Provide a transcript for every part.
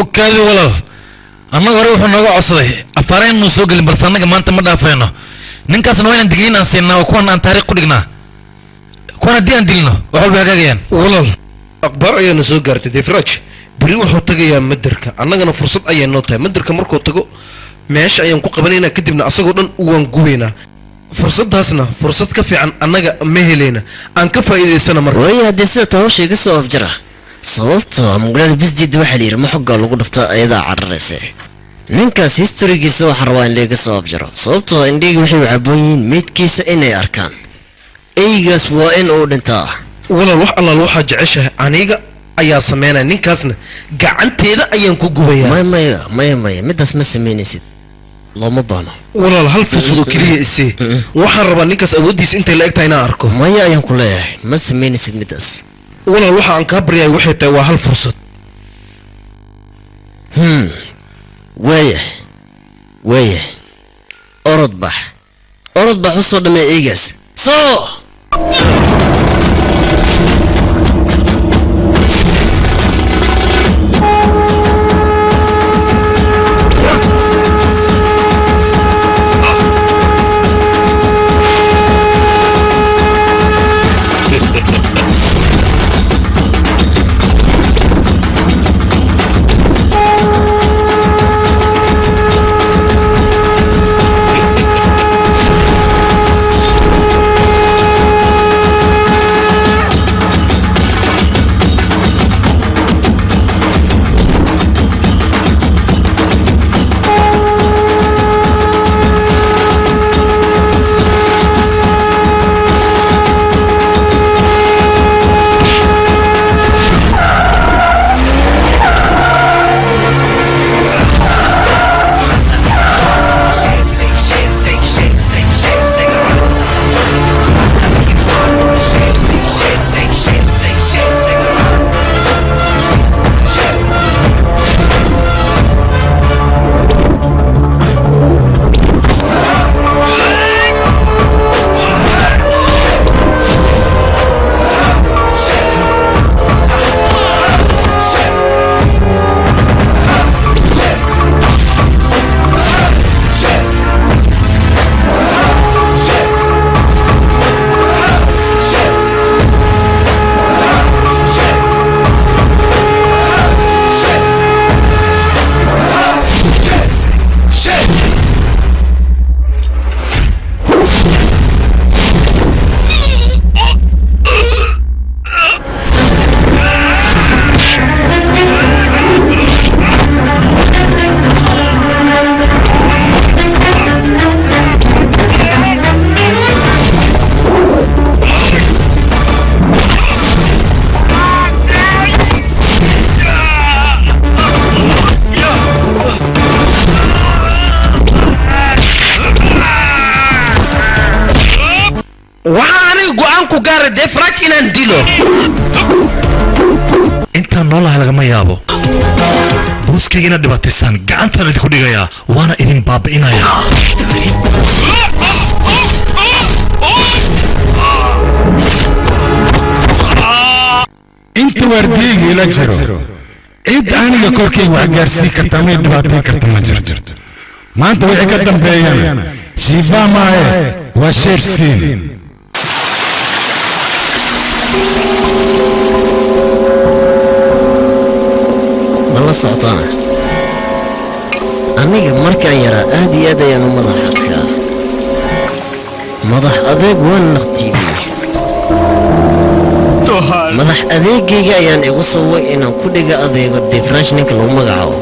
وكالي ولا أنا غيره حنا عصري أفرين نسوق البرسانة ما أنت ما دافعنا ننكس نوين دقينا سينا وكون عن طريق قدنا كون الدين ديننا وحول بهجاجين ولا أكبر أي نسوق قرت ديفراج بريو حطة يا مدركة أنا جنا فرصة أي نقطة مدركة مركو تجو ماشي أيام قبلنا كدبنا أصغرنا وانجوينا فرصة هسنا فرصة كفي عن أنا مهلينا أن كفى إذا سنة مرة وهي هدسة توشي قصة أفجرة صوبته مقولنا بس دي وحلير ما حق الله قلت أيضا عرسه ننكاس هيستوري قصة حروان لي قصة أفجرة صوبته إندي وحي عبوين ميت كيس إني أركان أي قص وإن أودنتا ولا روح الله روح جعشه عنيقة أيا سمينا ننكاسنا قعنت هذا أيام كوجويا ما مدس مسميني سيد الله مبانا ولا هل فصلوا كليه إسي وحرب ننكاس أوديس أنت اللي أكتاينا أركو ما هي أيام كلها مسميني سيد مدس ولا روح عن كبريا وحي توا هل فرصة ويه أرد بح وصل ما إيجاس ديفراج إن أنديلو أنت نولا لغما يابو بوسكي جينا دباتيسان قانتا ندخو ديغايا وانا إذن باب إنايا انت ورديجي لا جرو عيد أنا كوركي وعجارسي كرتامي دباتي كرتما جرجر ما أنت وعي قدام بيانا شيفا ماي وشيرسين والله صعطانة أنا مركان يرى أهدي يدي أنا مضحتك مضح أبيك وين نختيبي مضح أبيك جايان إغصوا إن كل جا أبيك الدفرنش نك لو مقعو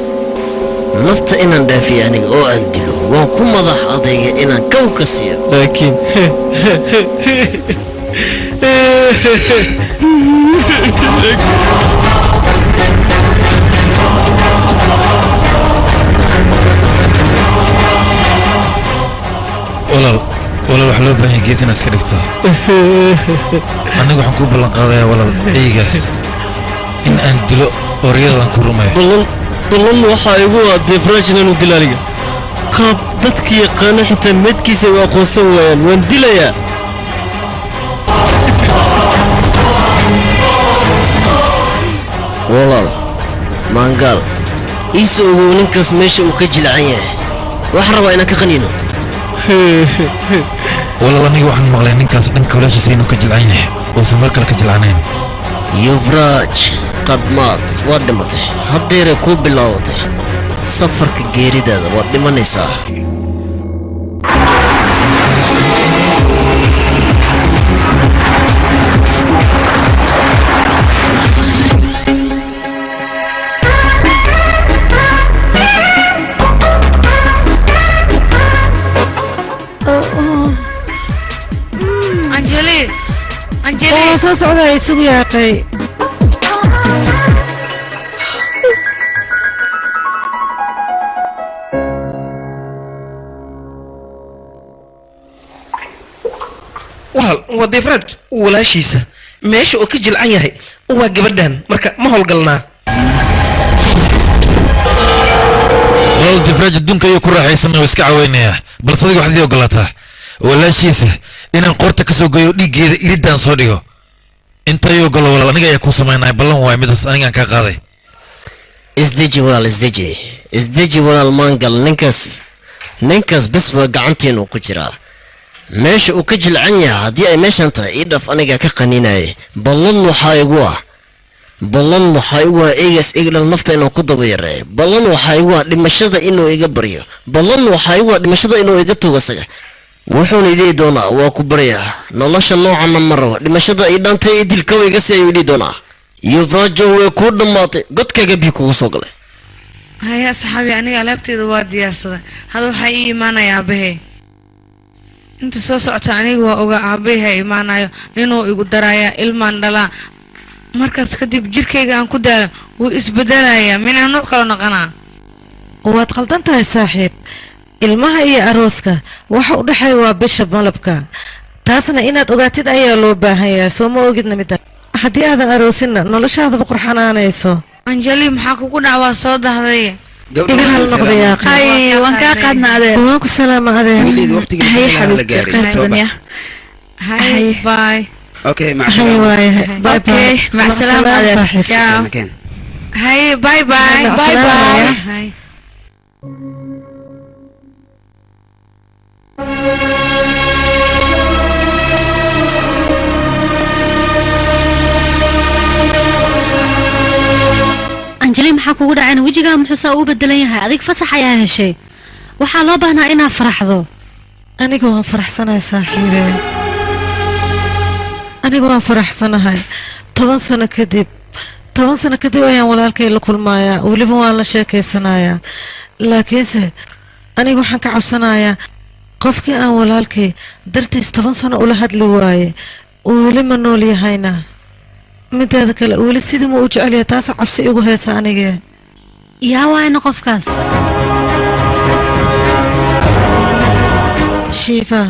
نفط إن دافي أنا أو أندلو وكم مضح أبيك إن كوكسيا لكن ولا وحلو بين جيت ناس كريكتو أنا جو حكوب بالقضايا ولا إيجاس إن أندلو أوريلا كرومي بلن waxa igu difraajin inuu dilaaliga qaab dadkii qana xitaa midkiisa waa qosan weeyaan waan dilaya walaal mangal iisoo ogow ninkaas meesha uu ka jilcan yahay waxaan rabaa inaan ka qaniino walaal aniga waxaan maqlay ninkaas dhanka walaashiisa inuu ka jilcan yahay uusan meel kale ka jilcanayn yuvraj qadmaad waa dhimatay haddeeray kuu bilaabatay safarka geeridaada waad dhimanaysaa anjeli soo socda isugu yaaqay waa defrad walaashiisa meesha oo ka jilcan yahay waa gabadhan marka ma howlgalnaa walaal defrad adduunka ayuu ku raaxaysan oo iska caweynayaa balse adiga waxaad ii ogolaataa walaashiisa inaan qorta ka soo geeyo dhiiggeeda iridaan soo dhigo intay ogolo walaal aniga ayaa kuu samaynaya ballan waay midaas anigaan kaa qaaday isdeji walaal isdeji walaal maangal ninkaas bes baa gacanteenu ku jiraa meesha uu ka jilcan yahay haddii ay meeshan tahay ii dhaf aniga ka qaninaya ballan waxaa igu ah eegaas igdhal nafta inuu ku daba yareeyo ballan waxaa igu ah dhimashada inuu iga baryo ballan waxaa igu ah dhimashada inuu iga tugo saga wuxuuna idhihi doonaa waa ku baryaa nolosha noocanna ma rabo dhimashada ii dhantay ii dilkawa iga si ayuu idhihi doonaa yuvrajo way kuu dhammaatay godkaaga bii kugu soo galay haya saxaabi aniga alaabteeda waa diyaarsaday hada waxaa ii imaanaya aabahey inta soo socota aniga waa ogaa aabahey imaanayo ninuu igu darayaa ilmaan dhalaa markaas kadib jirkayga aan ku daalo wuu isbedelayaa minaa nuuc kala noqonaa waad qaldan tahay saaxiib ilmaha iyo arooska waxa u dhexeeya waa bisha malabka taasna inaad ogaatid ayaa loo baahanyaa soo ma ogidna midda haddii aadan aroosinna noloshaadaba qurxanaanayso anjeli maxaa kugu dhacwaa soo dahday iga hal noqdayaa hay waan kaa qaadna adeer waan ku salaama adeer hay xabiibti qaadanya hay bye okay hay waaye bye bye مع السلامة adeer ciao hay bye bye bye bye hay anjeli maxaa kugu dhacayna wejigaa muxuu saa u bedelan yahay adig fasax ayaa heshay waxaa loo baahnaa inaad faraxdo aniga waan faraxsanahay saaxiibe aniga waan faraxsanahay 10 sano kadib ayaan walaalkay la kulmayaa weliba waan la sheekaysanayaa laakiinse aniga waxaan ka cabsanayaa qofkii aan walaalkay dartiis 10 sano ula hadli waaye weli ma nool yahayna midaada kale weli sidii ma u jecel yahay taas cabsi igu heesa aniga yaa waayna qofkaas shiifa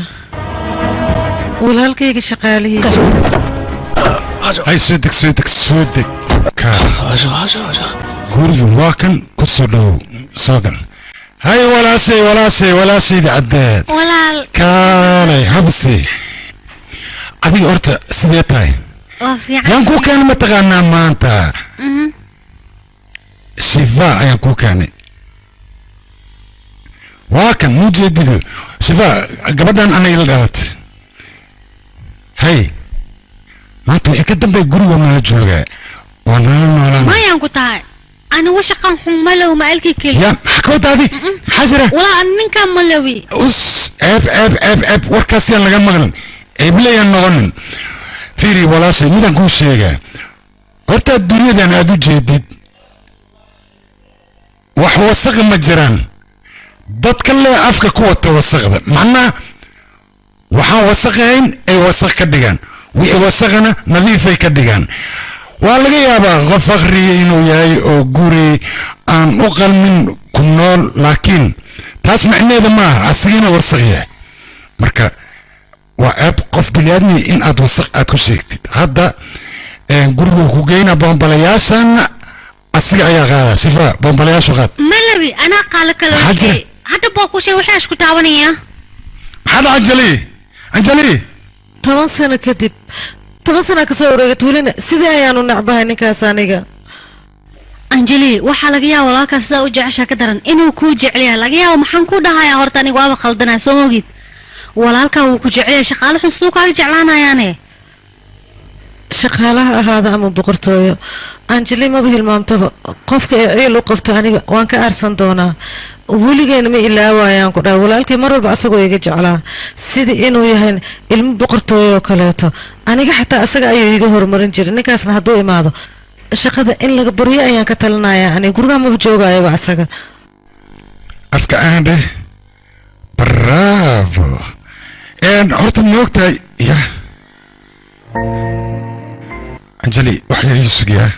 walaalkayga shaqaalihiisa hay soo deg guriga waa kan ku soo dhowow soo gal hay walaashayda caddeed walaal kaalay habsi adiga horta sidee tahay waa fiican yaan kuu keenay mataqaanaa maanta shifa ayaan kuu keenay waa kan mujeedido shifa gabadhan anay la dhalatay hay maanta wixii ka dambeey guriga nala joogaa waa nala noolaan mayaan ku tahay anigu shaqan xun malow ma alki keli yaa maxaa ka wadaadi maxaa jira walaa ninka malawi us ceeb warkaas yaan laga maqlin ceeblayaan noqonin fiiri walaashay midaan kuu sheegaa horta dunyadan aad u jeedid wax wasaqi ma jiraan dadka lee afka ku wata wasaqda macnaa waxaan wasaqahayn ay wasaq ka dhigaan wixii wasaqana nadiifay ka dhigaan waa laga yaabaa qof faqriya inuu yahay oo guri aan u qalmin ku nool laakiin taas macneeda maaha asigana wasaq yahay marka waa ceeb qof biniaadmi in aad wasaq aad ku sheegtid hadda gurigu ku geyna bombalayaashana asiga ayaa qaada sifa bombalayaashu qaad malawi anaa qaala kala wixii hadda boo ku shay waxaa isku taabanaya maxaad anjali 10 sano kadib 10 sano ka soo wareegay welina sidii ayaanu nacbahay ninkaas aniga anjeli waxaa laga yaabaa walaalkaa sidaa u jeceshaa ka daran inuu kuu jecel yahay laga yaabo maxaan ku dhahayaa horta aniga waaba khaldanaa soo mogid walaalkaa wuu ku jecel yahay shaqaale xun siduu kaaga jeclaanayaane shaqaalaha ahaada ama boqortooyo anjeli maba hilmaamtaba qofka ee ciil u qabto aniga waan ka aarsan doonaa weligeena ma ilaawayaan ku dhaha walaalkay mar walba asagoo iga jeclaa sidii inuu yahay ilmo boqortooyo oo kaleeto aniga xataa asaga ayuu iga horumarin jiray ninkaasna hadduu imaado shaqada in laga baryo ayaan ka talinayaa aniga gurigaa maba joogayaba asaga afka aandhe bravo horta ma ogtahay ya anjeli wax yar ii sugiyaa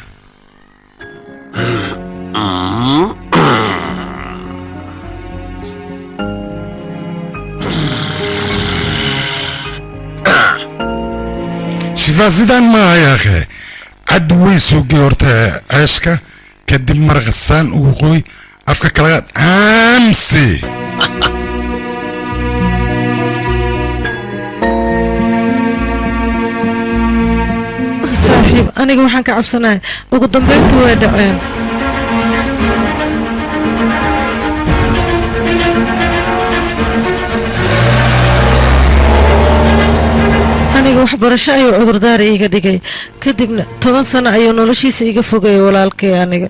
shifaa sidaan maaha yaakhe cad way sugi horta ceeshka kadib marqasaan ugu qoy afka kalagaad aamsi saaxiib aniga waxaan ka cabsanahay ugu dambeynta way dhaceen aniga waxbarasho ayuu cudurdaar iiga dhigay kadibna 10 sano ayuu noloshiisa iga fogayay walaalkay aniga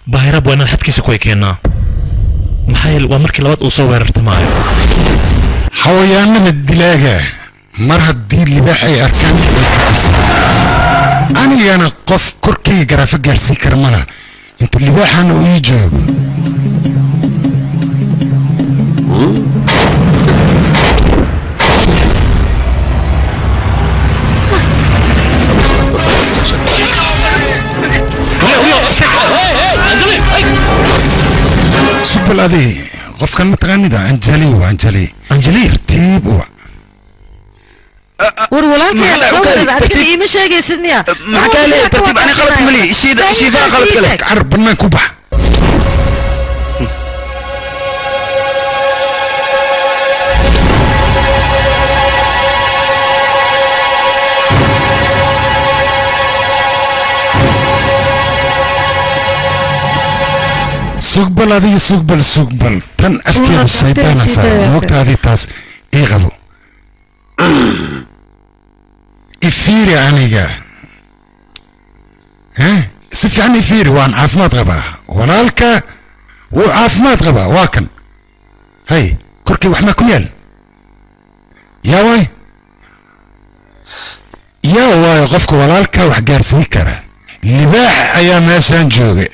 باهرب وانا حدكيسك ويكينا محايل ومركي لباد اوصو ويرتمايو حويانا الدلاجة مرها الدين اللي بحي اركان انا قف كركي جرافة جارسي كرمانا انت اللي بحنا ويجو سبل هذه قف كان متغني ده انجلي ترتيب warwalaalkay ma sheegaysidniya maxaa kale tartiib ani qalad mali shiifa qalad kale carab banaan ku bax sugbal adiga sugbal tan afkeeda shaydaana saa waqtaadii taas ii qabo ifiri aniga si fiican ifiri waan caafimaad qabaa walaalka wuu caafimaad qabaa waa kan hay korkii wax ma ku yaal yaa waayo qofka walaalka wax gaarsiin kara libaax ayaa meeshaan jooga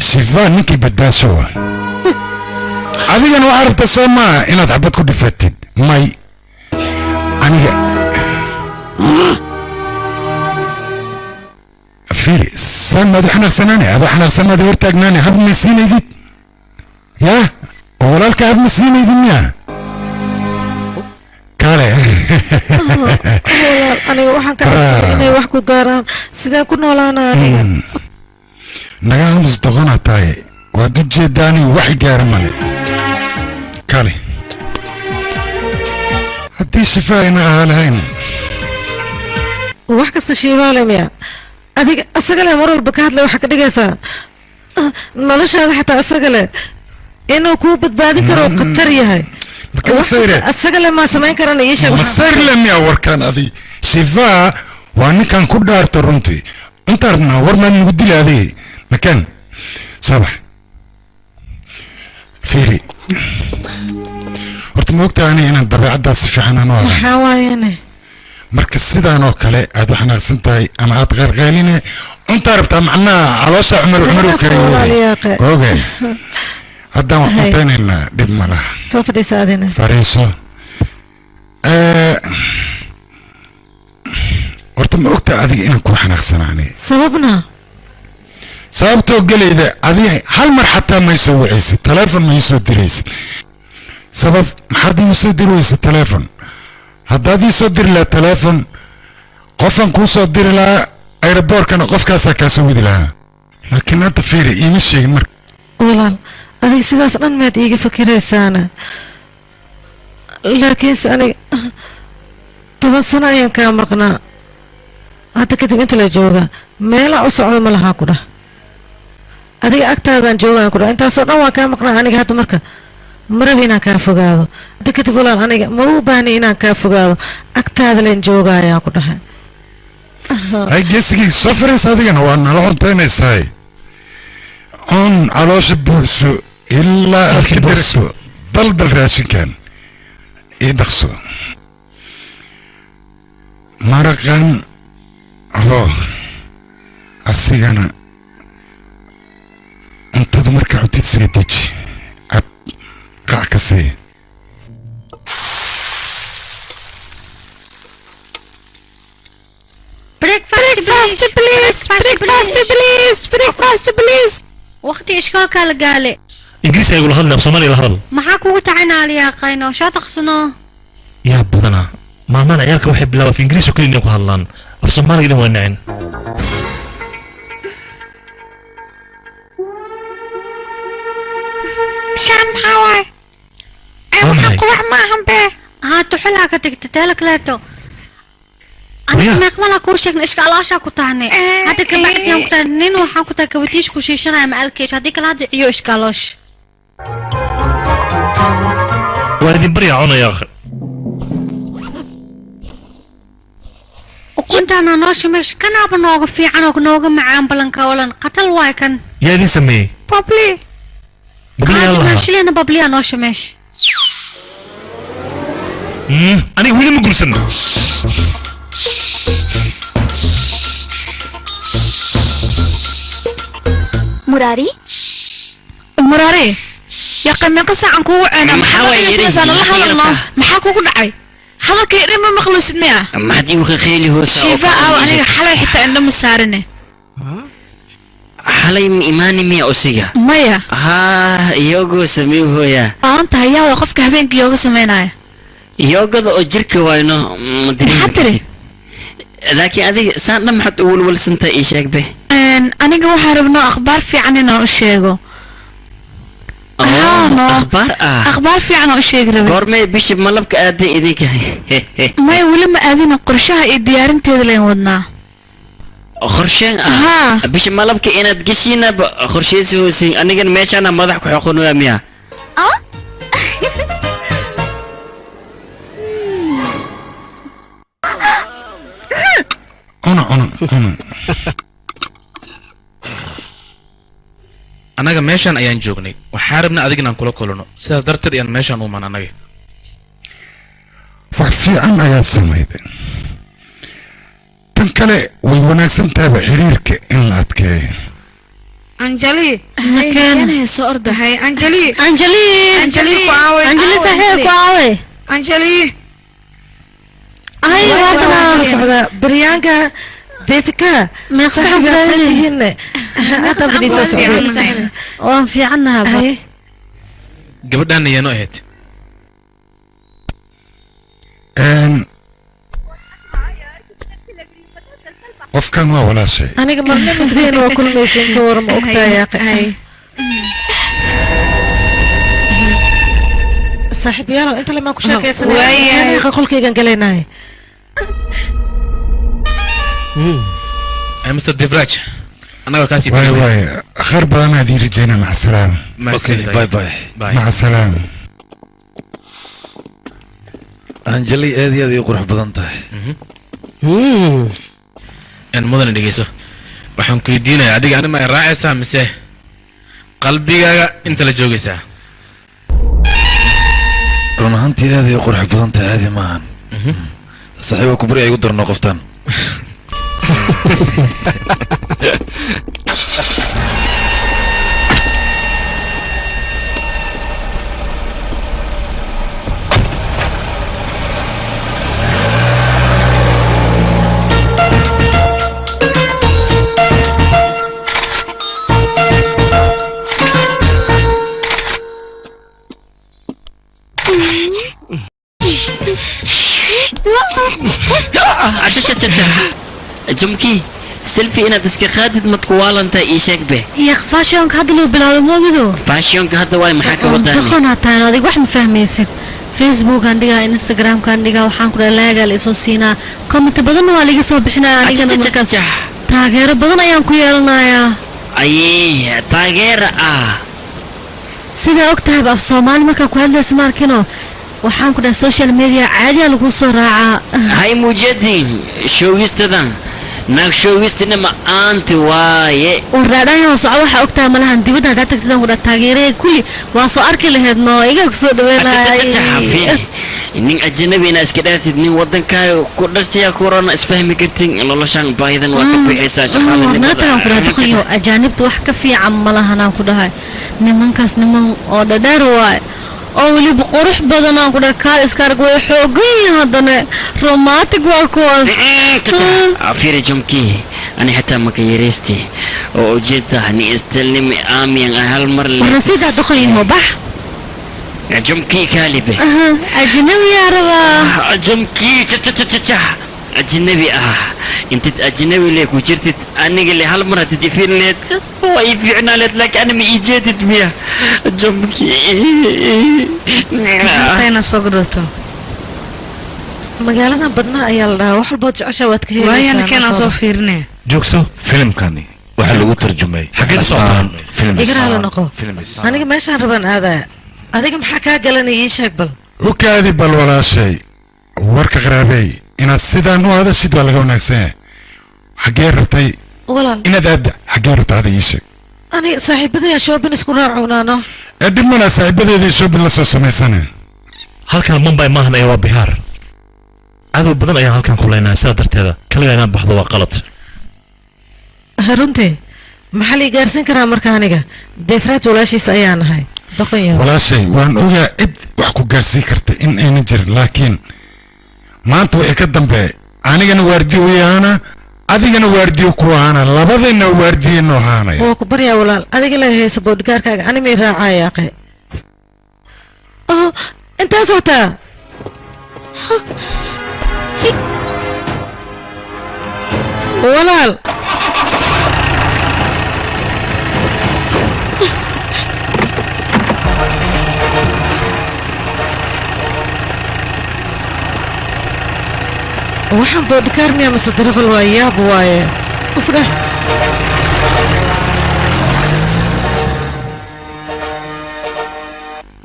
shifaan ninkii badbaasho waa adigana waxaa rabta soo maa inaad xabad ku dhifatid may aniga fiiri saan maad u xanaaqsanaane adoo xanaaqsanaada hortaagnaane had ma siinaydid yaa oo walaalka had ma siinaydid miya kale aniga waxaan ka cabsanay inay wax ku gaaraan sideen ku noolaana aniga naga hamus doqona tahay waad u jeedaani wax gaara male kale haddii shifaayna ahaa lahayn wax kasta shiibaale miya adiga asaga le mar walba ka hadlay waxaa ka dhigaysaa noloshaada xataa asaga le inuu kuu badbaadin karo khatar yahay asaga le maa samayn karana ii sheeg masayr le miya warkaan adi shifaa waa ninkan ku dhaarta runtii inta rabnaa war maad nagu dila adig makan sabax fiiri horta ma ogtahay ani inaan dabeecaddaas si fiican aan u ahay maxaa waayane marka sidaan oo kale aad u xanaaqsan tahay ama aad qeyrqeyline cuntaa rabtaa macnaha caloosha cumar u kariyo oge haddaan wax cuntaynaynaa dhib ma laha soo fadhiisa adina fariiso horta ma ogtahay adiga inaan ku xanaaqsanaani sababna sababtoo gelayda adiga hal mar xataa may soo wacaysid taleefon may soo diraysid sabab maxaad igu soo diri weysa taleefon haddaad ii soo diri laha taleefon qofaan kuu soo diri lahaa aeroboortkana qofkaasaa kaa soo widi lahaa laakiin hadda fiiri iima sheegin marka walaal adiga sidaas dhan maad iiga fakiraysaana laakiinse aniga 10 sano ayaan kaa maqnaa hadda kadib inta la jooga meelaa u socda ma lahaa ku dhah adiga agtaadaan joogaan ku dhah intaasoo dhan waan kaa maqnaa aniga hadda marka marabi inaan kaa fogaado hadda kadib walaal aniga ma u baahni inaan kaa fogaado agtaada leen joogayaan ku dhahay ay geesigii soo fariis adigana waa nala cuntaynaysaay cun caloosha buuxso ilaa aad ka dheragto daldal raashinkan ii dhaqso maraqan hoo asigana cuntada markaa cuntid siga deji cab qac ka sii waqti ishkaalkaa la gaale ingiriis ay ula hadlay af soomaaliya la hadal maxaa kugu tacinaaliyaa qayno shaa taqsano yaa badana maalmahan ciyaalka waxay bilaabaa af ingiriis oo keliya inay ku hadlaan af soomaaliga dhan waa nacin shaan maxaa waaye Waa maxay? qubax maahan bee haa tuxulaa ka tagta teela kaleeto Waya. aniga meeqmala kuu sheegna ishkaalaashaa ku tahne hadda kabacdiyan ku tahay nin waxaan ku tahay kabatiish ku shiishanaya macalkeesh haddii kala hadda ciyo ishkaaloosh waa idin baryaa cunaya akhi ukuntaana noo shimeesh kanaaba nooga fiican oo nooga macaan balanka olan qatal waay kan yaa idin sameeyey babli babliyaa lahaa shilina babliya noo shimeesh aniga weli ma gursan muraari muraari yaa qimeeqa saacan kugu ceena Maxaa waay yiri? la hadalno maxaa kugu dhacay hadalkay dhin ma maqlusid miya maxaad igu khayli hoosa shiifa aaw aniga xalay xitaa indho ma saarine xalay ma imaani miya usiga maya haa iyagoo samey hooya aan tahay yaa waa qofka habeenkii yooga sameynaya iyogada oo jirka wayno maxaad tiri laakiin adiga saan dhan maxaad u walwalsantahay ii sheegbe aniga waxaan rabnaa akhbaar fiican inaan u sheego no. akhbaar ah akhbaar fiican oo u sheegi rabay goormay bishii malabka aaday idinka maya weli ma aadina qorshaha iyo diyaarinteeda leen wadnaa qorsheen Haa. ah bishii malabka inaad geshiinaba qorsheysi hoosin anigan meeshaana madax ku xoqonaya miya cuna annaga meeshaan ayaan joognay waxaan rabnay adiga inaan kula kulano sidaas darteed ayaan meeshaan u iman annaga wax fiican ayaad samayday tan kale way wanaagsan tahayba xiriirka in la adkeeyo anjali soo ordahay anjali anjali anjali ku aawe anjali saaxiib ku aawe anjali ay waa socdaa baryaanka deefika meeqsaxan saxiibyaadsantihiinne hadda badiisa socday waan fiicannaha ay gabadhaan ayaanu ahayd qofkan waa walaashay aniga marna misgeena waa kulmaysin ka waran ma ogtahay yaaqi saaxiibayaalow inta lemaan ku sheekaysanaya qolkaygan galaynahay mr devraj annaga kaasii waay waay khayr badanaad ii rajayna maca salaama Okay, bye bye. maca salaama anjali aad iyo aad ay u qurux badan tahay mudane dhegeyso waxaan ku weydiinayaa adiga anima ay raacaysaa mise qalbigaaga inta la joogaysaa run ahaantii aad ay u qurux badan tahay aadi maahan saaxiiba kubari ay igu darno qoftaan jumki selfie inaad iska qaadid madku waalantaa ii sheeg be يا فاشيونك هذا لو بلاد موجودو faashionka hadda waay maxaa ka wadaa دخلنا تانا هذيك واحد مفهميسين فيسبوك عندها انستغرام كان waxaan ku leeyahay la soo siinaa comment badan waa laga soo bixinaa anigana markaas taageero badan ayaan ku yeelanayaa ayee taageero sida ogtahay af Soomaali marka ku hadlayso markino waxaan ku dhahay social media caadi lagu soo raacaa hay mujadin showgistadan naag showgistina ma aanti waaye waraadhayo socod waxa ogtahay malahan dibadda hada tagtay ku dhahay taageero kulli waa soo arki lahayd noo iga soo dhaweynaa nin ajnabi na iska dhaafsid nin wadankaaga ku dhashtay corona isfahmi kartin noloshan baahidan waa ka bixisa shaqada ajaanibtu wax ka fiican malahan ku dhahay nimankaas niman oo dhadheer waay oo wali qurux badan aan ku dhahay kaal iskaarg way xoogay hadana romantic waa kuwaas afiri jumki ani hatta ma ka yareesti oo ujeedta ni istilmi aamiyan hal mar rasiida dakhayno bax jumki kaalibe ajnabi ya raba jumki أجنبي أنت أجنبي لك وجرت أنا اللي هالمرة تدفين لت ويفعنا لت لك أنا ميجيت بيها جنبك أنا صقدته magaalada badna ayaa la dhahaa wax walba jecesha waad ka helaysaa waayana kana soo fiirnay joogso filimkani waxa lagu tarjumay xagee soo film igraala noqo aniga meeshaan rabaan aadaya adiga maxaa kaa galanay ii sheeg bal وكادي بل ولا شيء ورك غرابي إن السيدان هو هذا الشيء ولا قونا سنة حجير رتي ولا إن ذا حجير رت هذا يشك أنا صاحب بدي أشوف بنسكون راعونا أنا أدي ما أنا صاحب بدي أشوف بنسوا سمي سنة halkan Mumbai maahan ay waa Bihar aad badan ayaa halkan ku leenahay sadarteeda kaliya inaan baxdo waa qalad runtii maxaa la gaarsiin karaa marka aniga deefraad walaashiisa ayaan ahay ولا شيء وأن أوجا إد وحكو جالسي كرت إن نجر لكن ما أنتوا إكدم به أنا جن واردي ويانا أدي جن واردي وكوانا لبضنا واردي إنه هانا هو كبر يا ولال أدي جل هي سبود كارك أنا ميرا عايقة أنت صوتا ولال waxaan boodhikaarmiya mase darafal waa yaab waaye ufdheh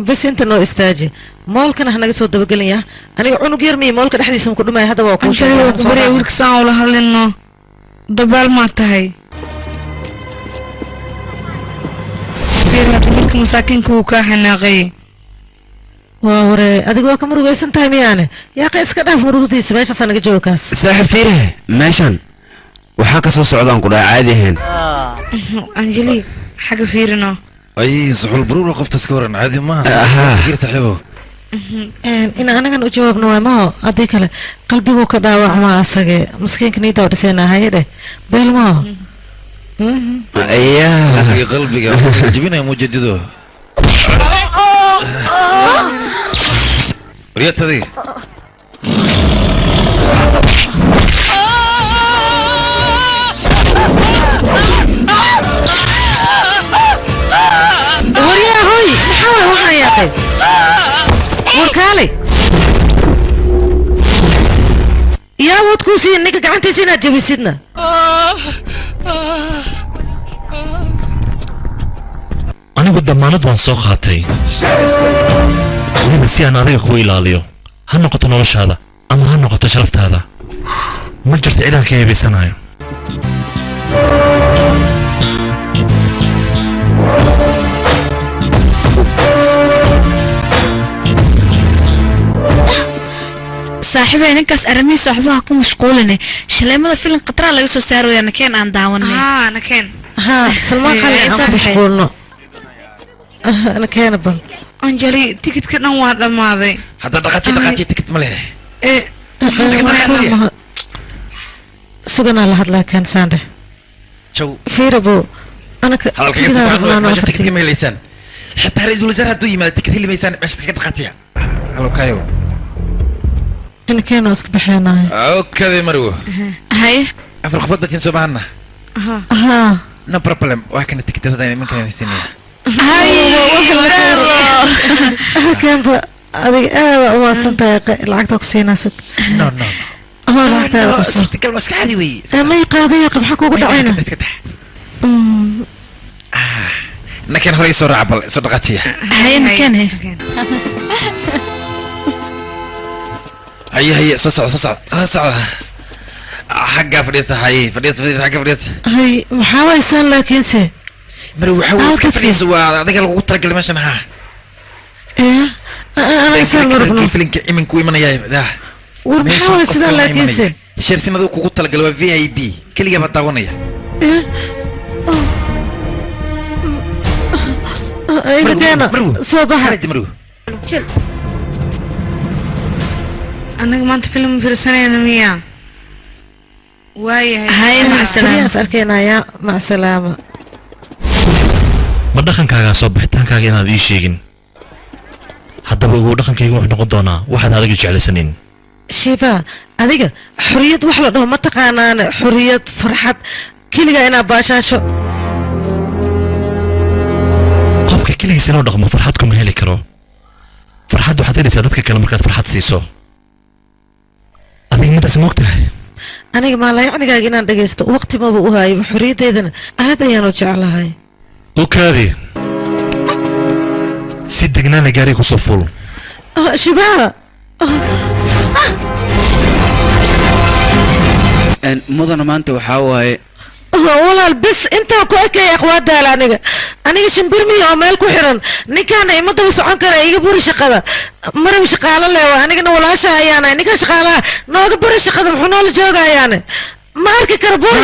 bas inta noo istaaji moolkana hanaga soo dabagelaya aniga cunug yar miya moolka dhexdiisa ku dhumaya hadda waa kuu sheegay wiilka saan ula hadlino dabaal ma tahay fiirada wiilka masaakiinka uu ka xanaaqay waa ware adiga waa ka murugaysan tahay miyaane yaa ka iska dhaaf murugtiisa meeshaas anaga joogkaas saaxiib fiire meeshan waxaa ka soo socdaan ku dhaca caadi ahayn anjeli xaga fiirino ay suxul buruur qoftas ka waran caadi ma aha saaxiibo in anagan u jawaabno waa maho hadii kale qalbigu ka dhaawacma asage miskiinka niida oo dhisayna hayde beelmo ayaa qalbiga jibinay mujadido ريتدي وريا هوي محاول وحياتي وركالي يا ودكوسي انك قعنتي سينا جبسيدنا anigu damaanad waan soo qaatay weliba si aan adiga ku ilaaliyo ha noqoto noloshaada ama ha noqoto sharaftaada ma jirto cid aan ka heebaysanayo saaxiibay ninkaas arrimihiisa waxba ku mashquuline shaleemada filim qatra laga soo saaraya nakeen aan daawanay nakeen salmaan khali aan mashquulno أنا كينبل أنجلي تيكت كنا واحد ماذا هذا دقاتي تيكت مليه سجنا الله هذا كان سانده شو في ربو أنا هذا كان تيكت ما ليسان حتى رئيس الوزراء دوي ما تيكت اللي ما يسان باش تيكت دقاتي هلو كايو إن كانوا أسكبحينا اوكي مرو هاي افرق خفض بتين سبحانه ها نو بروبلم واحد التكتات هذا من كان يسني هاي كان هذه ما تصدق العقد كسينا سك نو نو هو العقد صرت كلمة عادي وي ما يقاضي يقف حقوق دعينا نكن هوري صورة عبل صدقتي هاي مكانه هي صصع حقا فريس حقا فريس هاي محاوي سان لكن سي مرو حاول فريس وهذاك اللي قلت لك المشن ها ايه انا انسان مرغنو كيف لينك من كوي من يا ده ورمحاوي سيدا لكن سي شرسنا ذو قلت لك الوا في اي بي كل يوم تاغونيا ايه اذا كان صباح مرو أنا ما أنت فيلم في السنة مية واي هاي مع السلامة أسألكينا يا مع السلامة ma dhaqankaagaa soo bixitaankaaga inaad ii sheegin haddaba ugu dhaqankayga wuxuu noqon doonaa waxaad adiga jeclaysanin shiiba adiga xorriyad wax la dhaho ma taqaanaan xorriyad farxad keliga inaad baashaasho qofka keligiis inuu dhaqmo farxad kuma heli karo farxad waxaad helaysaa dadka kale markaad farxad siiso adiga midaas ma ogtahay aniga maalayacnigaaga inaan dhagaysto waqti maba u haayaba xorriyaddeydana aad ayaanu jeclahay ukaadi si degnaana gaari kusoo ful shibaa mudana maanta waxaa waaye walaal bis intaa ku ekaya aqwaadaala aniga shimbirmiya oo meel ku xiran ninkaana ima daba socon kara iga buri shaqada marab shaqaalo leewa anigana walaasha ayaana ninka shaqaalaha nooga buri shaqada muxuu noola joogayaane ma arki kara bur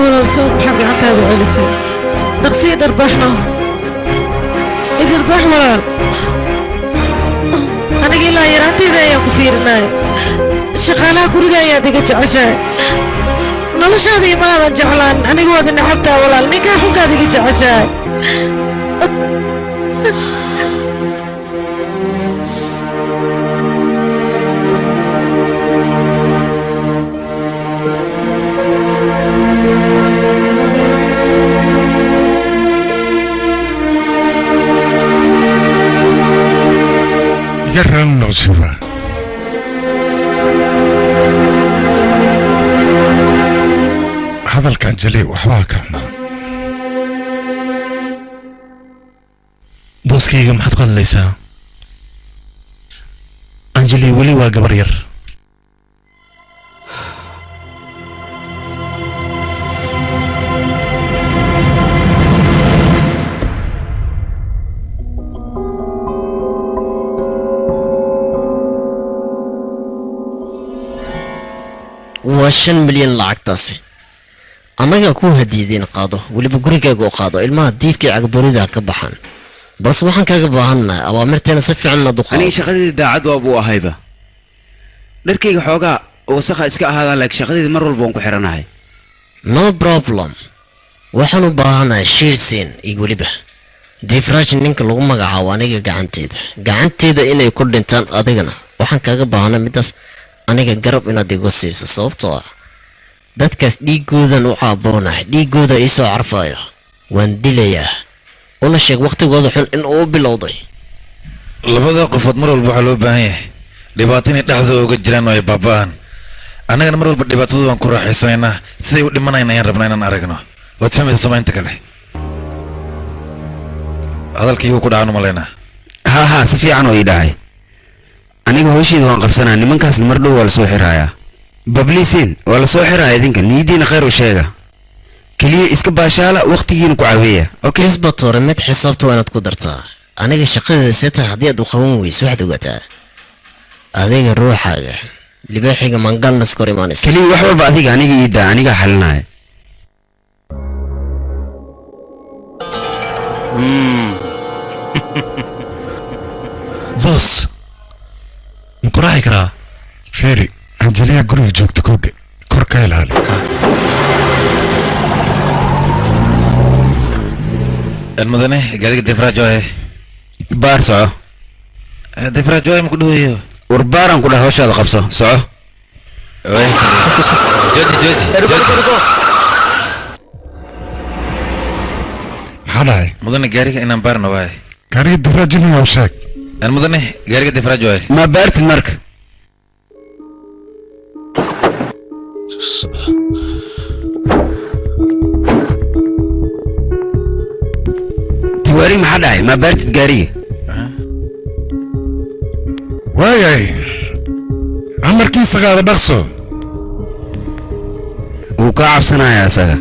walaal sabab maxaad gacantaada u celisay dhaqsiya dharbaaxno idarbaax walaal aniga ilaa yaraantayda ayaan ku fiirinaay shaqaalaha guriga ayaad iga jeceshahay noloshaada imaadan jeclaan aniga waad nacabtaa walaal ninkaa xunkaad iga jeceshahay يرون نوسفا هذا كان جلي وحواك booskayga maxaad ku hadlaysaa anjeli weli waa gabar yar waa 5 milyan lacagtaasi annaga ku hadiideen qaado waliba gurigaaga oo qaado ilmaha diifkii cagburida ka baxan bas waxaan kaaga baahanahay awaamirteena si fiican na duqaa aniga shaqadii daacad waa buu ahayba dharkayga xoogaa wasakha iska ahaada laakiin shaqadii mar walba waan ku xiranahay no problem waxaan u baahanahay shiirsin iyo waliba diifraaj ninka lagu magacaabo aniga gacanteeda inay ku dhintaan adigana waxaan kaaga baahanahay midaas aniga garab inaad igu siiso sababtoo ah dadkaas dhiigoodan u caaboonahay dhiigooda ii soo carfaayo waan dilayaa una sheeg waqtigooda xun in uu bilowday labada qofood mar walba waxaa loo baahan yahay dhibaato inay dhexdooda uga jiraan oo ay baaba'aan annagana mar walba dhibaatadu waan ku raaxaysanaynaa siday u dhimanayna ayaan rabnaa inaan aragno waad fahmaysa samaynta kale hadalkii ku dhacaan u malaynaa ها si fiican oo ii dhacay aniga hawsheeda waan qabsanaa nimankaasna mar dhow waa la soo xirayaa babliisiin waa la soo xirayaa idinka niidiina khayr u sheega kaliya iska baashaala waqtigiina ku caawiya okay isbatore mid xisaabta waa inaad ku dartaa aniga shaqadeeda seeta haddii aad u qaban weyso waxaad ogaataa adiga ruuxaaga libaaxiga mangalnas kor imaanaysa kaliya wax walba adiga aniga iida aniga xalinaya boss ku raaci karaa فيري أنجليا قولي جوك تكودي كوركايل هالي المدني قاعد دفراج جوه baar soco دفراج جوه ما كله warbaaran ku dhahay hawshaada qabso soco جوجي maxaa dhahay مدني قاري إن بارنا واي gaariga difraajinaya u sheeg المدني قاري دفراج جوه ma baartid marka tiwaari maxaa dhahay ma baartid gaariga waayay amarkiisa qaada dhaqso wuu kaa cabsanayaa asaga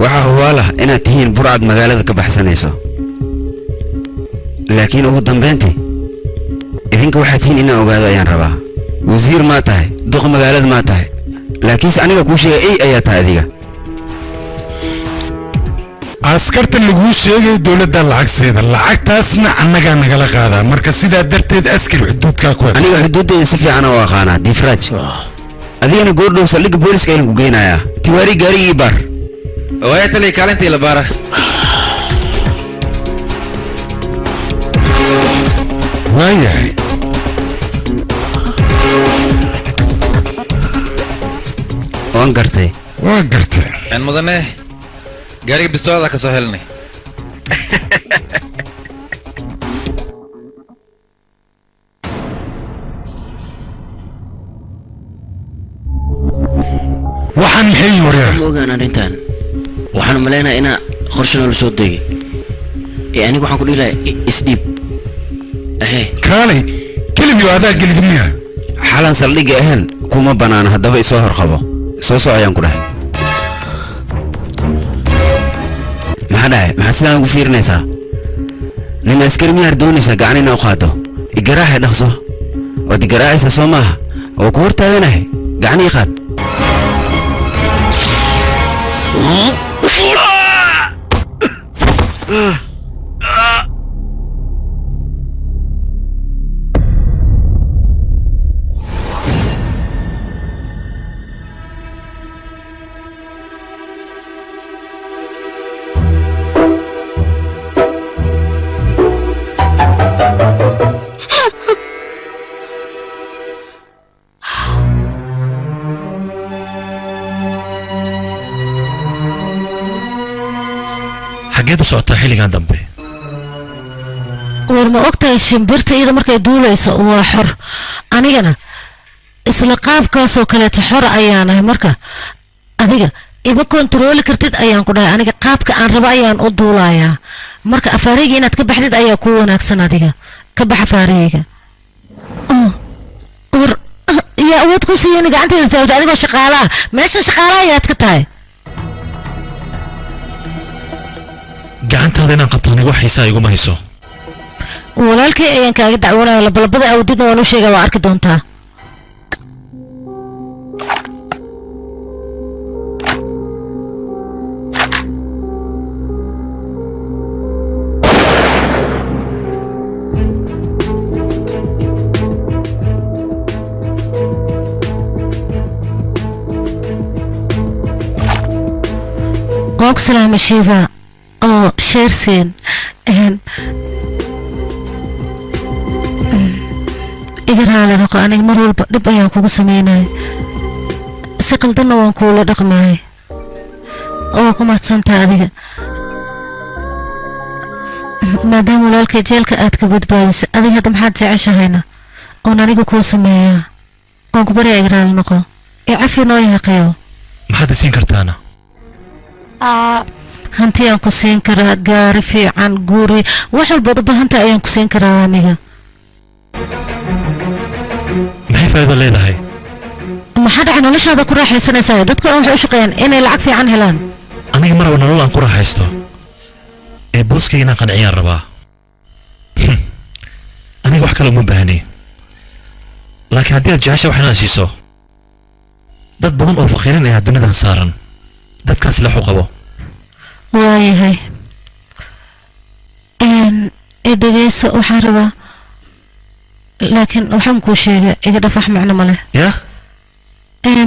waxaa hubaalah inaad tihiin burcad magaalada ka baxsanayso laakiin ugu dambayntii idinka waxaad tihiin inaan ogaado ayaan rabaa wasiir maa tahay duq magaalada maa tahay laakiinse aniga kuu sheegay ey ayaa tahay adiga askarta laguu sheegay dowladda lacagseeda lacagtaasna annagaa nagala qaadaa marka sidaa darteed askari xuduudkaa ku aniga xuduuddayda si fiican u aqaanaa difraaj adigana goordhow saldhigga booliska ayaan ku geynayaa tiwaari gaarigii baar وهي تلي كالنتي لبارة waayahay waan gartay waa gartay المدني قاري بستوى ذاك سهلني waxaan maxay waryaa ma ogaan arrintan waxaan maleynayaa inaa qorshe noola soo degay ee aniga waxaan ku dhihi lahaa isdhiib ahee kaalay kelibyo adaa gelid miya xalan saldhigga ahaan kuma banaana haddaba isoo horqabo soo soco ayaan ku dhahay maxaa dhahay maxaa sidaan ugu fiirinaysaa nin askari miyaad doonaysaa gacan inaa u qaado igaraaxay dhaqso waad igaraacaysaa soo maaha oo ku hortaaganahay gacan ii qaad xageed u socotaa xilligan dambe war ma ogtahay shimbirta iyada markay duulayso waa xor anigana isla qaabkaasoo kaleeto xor ayaanahay marka adiga ima kontarooli kartid ayaan ku dhahay aniga qaabka aan rabo ayaan u duulayaa marka afaareyga inaad ka baxdid ayaa ku wanaagsan adiga ka bax afaareyga war yaa awood ku siiyani gacanteeda taabta adigoo shaqaalaha meesha shaqaalaha ayaad ka tahay gacantaada inaan qabto aniga wax xiisaa iguma hayso walaalkay ayaan kaaga dacwoonaya labalabada awdidna waan u sheegaa waa arki doontaa waan ku salaama shiiba oo sheersen iga raali noqo aniga mar walba dhib ayaan kugu sameynaya si qaldanna waan kuula dhaqmaya oo ku mahadsantaa adiga maadaama walaalkay jeelka aad ka badbaadisay adiga hadda maxaad jeceshahayna oon aniga kuu sameeyaa waan ku baryaa iga raali noqo ee cafi noo yaqeeyo maxaad isiin kartaana hanti aan ku siin karaa gaari fiican guri wax walbaad u baahanta ayaan ku siin karaa aniga maxay faa'iido leedahay maxaa dhacay noloshaada ku raaxaysanaysaa dadka dhan waxay u shaqeeyaan inay lacag fiican helaan aniga maraba nolol aan ku raaxaysto ee booskayga inaan qanciyaan rabaa aniga wax kale uma baahni laakiin haddii aad jecesha wax inaan siiso dad badan oo faqiirin ayaa dunidan saaran dadkaas leexu qabo waayahay dhegeyso waxaan rabaa laakiin waxaan kuu sheega iga dhaf wax macno ma leh yaa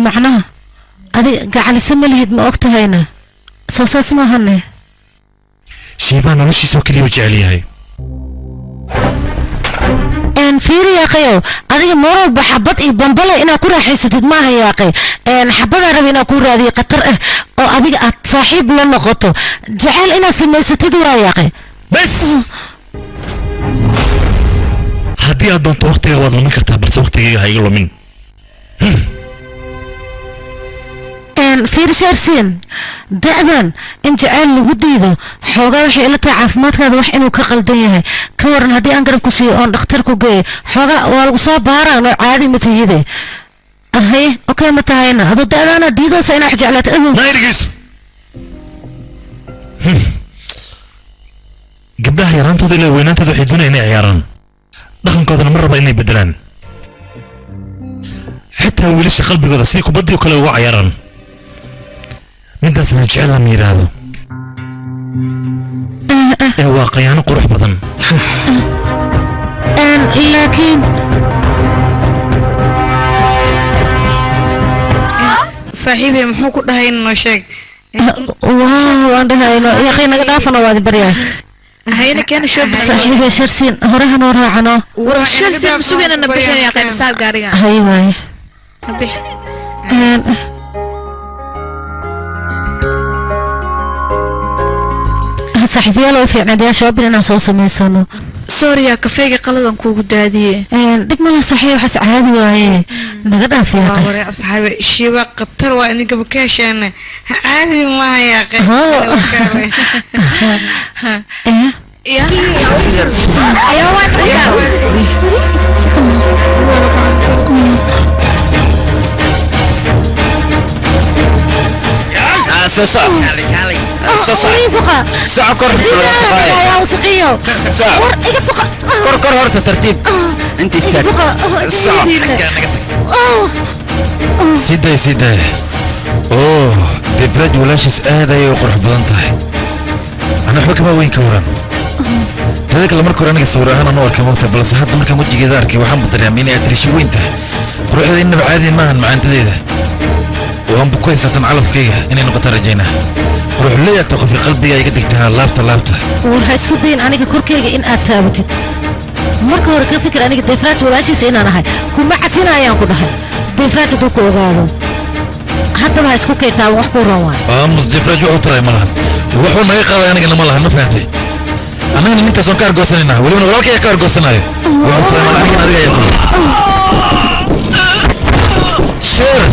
macnaha adiga gacalisa ma lihid ma og tahayna soo saas maahane shiibaa noloshiisoo keliya u jecel yahay fiiri yaaqayow adiga marwalba xabad iyo bambale inaad ku raaxaysatid maaha yaaqay xabadaa raba inaad ku raadiyo khatar ah oo adiga aad saaxiib la noqoto jecel inaad samaysatid waa yaaqay bas haddii aad doonto waqtiga waad lumin kartaa balse waqtigayga ha iga lumin fiiri shaarsiin da'dan in jecel lagu diido xoogaa waxay ila tahay caafimaadkaada wax inuu ka qaldan yahay ka waran haddii aan garab ku siiyo oon dhakhtar ku geeyo xoogaa waa lagu soo baaraan oo caadi ma tihide ahay okay ma tahayna adoo da'daana diidoosa inaa wax jeclaata nayrgiis gabdhaha yaraantooda ilaa weynaantooda waxay doonayaan inay ciyaaraan dhaqankoodana ma raba inay bedelaan xitaa wiilasha qalbigooda sidii kubaddii oo kale uga ciyaaraan midaasna jecel lama yidhaahdo ee waa qayaano qurux badan laakiin saaxiibey muxuu ku dhahay inoo sheeg waan dhahayno yaqay naga dhaafano waadi baryaa hayna keena shoob saaxiibey sharsiin hore hanoo raacano war sharsiin sugayna na bixin yaa qayb saar gaariga hay waaye nabix saaxiibayaal oo fiicnaa dee shoobin inaan soo samaysano sorry kafeega qaladan kuugu daadiyey dhib mala saaxiib waxaas caadi waaye naga dhaaf yaaqay hore asxaabe shiiba qatar waa idinka ka hesheene caadi maaha yaaqay kor horta tartiib inta istaag sii day oo defraj walaashiis aad ayay u qurux badan tahay ana waxba kama weyn ka waran dada kale marka hore aniga sawir ahaan aan u arkay moogta balse hadda markaan wejigeeda arkay waxaan dareemay inay atrishi weyn tahay quruxda innaba caadi maahan macaantadeeda waanba ku haysatan calafkayga inay noqoto rajaynaa quruxu leeyaagta qofka qalbiga iga digtaa laabta war ha isku dayin aniga korkayga in aad taabatid marka hore ka fikir aniga defraaj walaashiisa inaan ahay kuma cafinayaan ku dhahay defraaj hadduu ku ogaado haddaba ha isku kaytaaban wax ku ran waay mus defraaj wuxuu taray ma lahan wuxuu naga qaaday anigana ma lahan ma fahantay annagana nintaas waan ka argoosanaynaa welibana walaalkaya ka argoosanaayo wuxuu taray mal anigana adiga ayaa ku sheer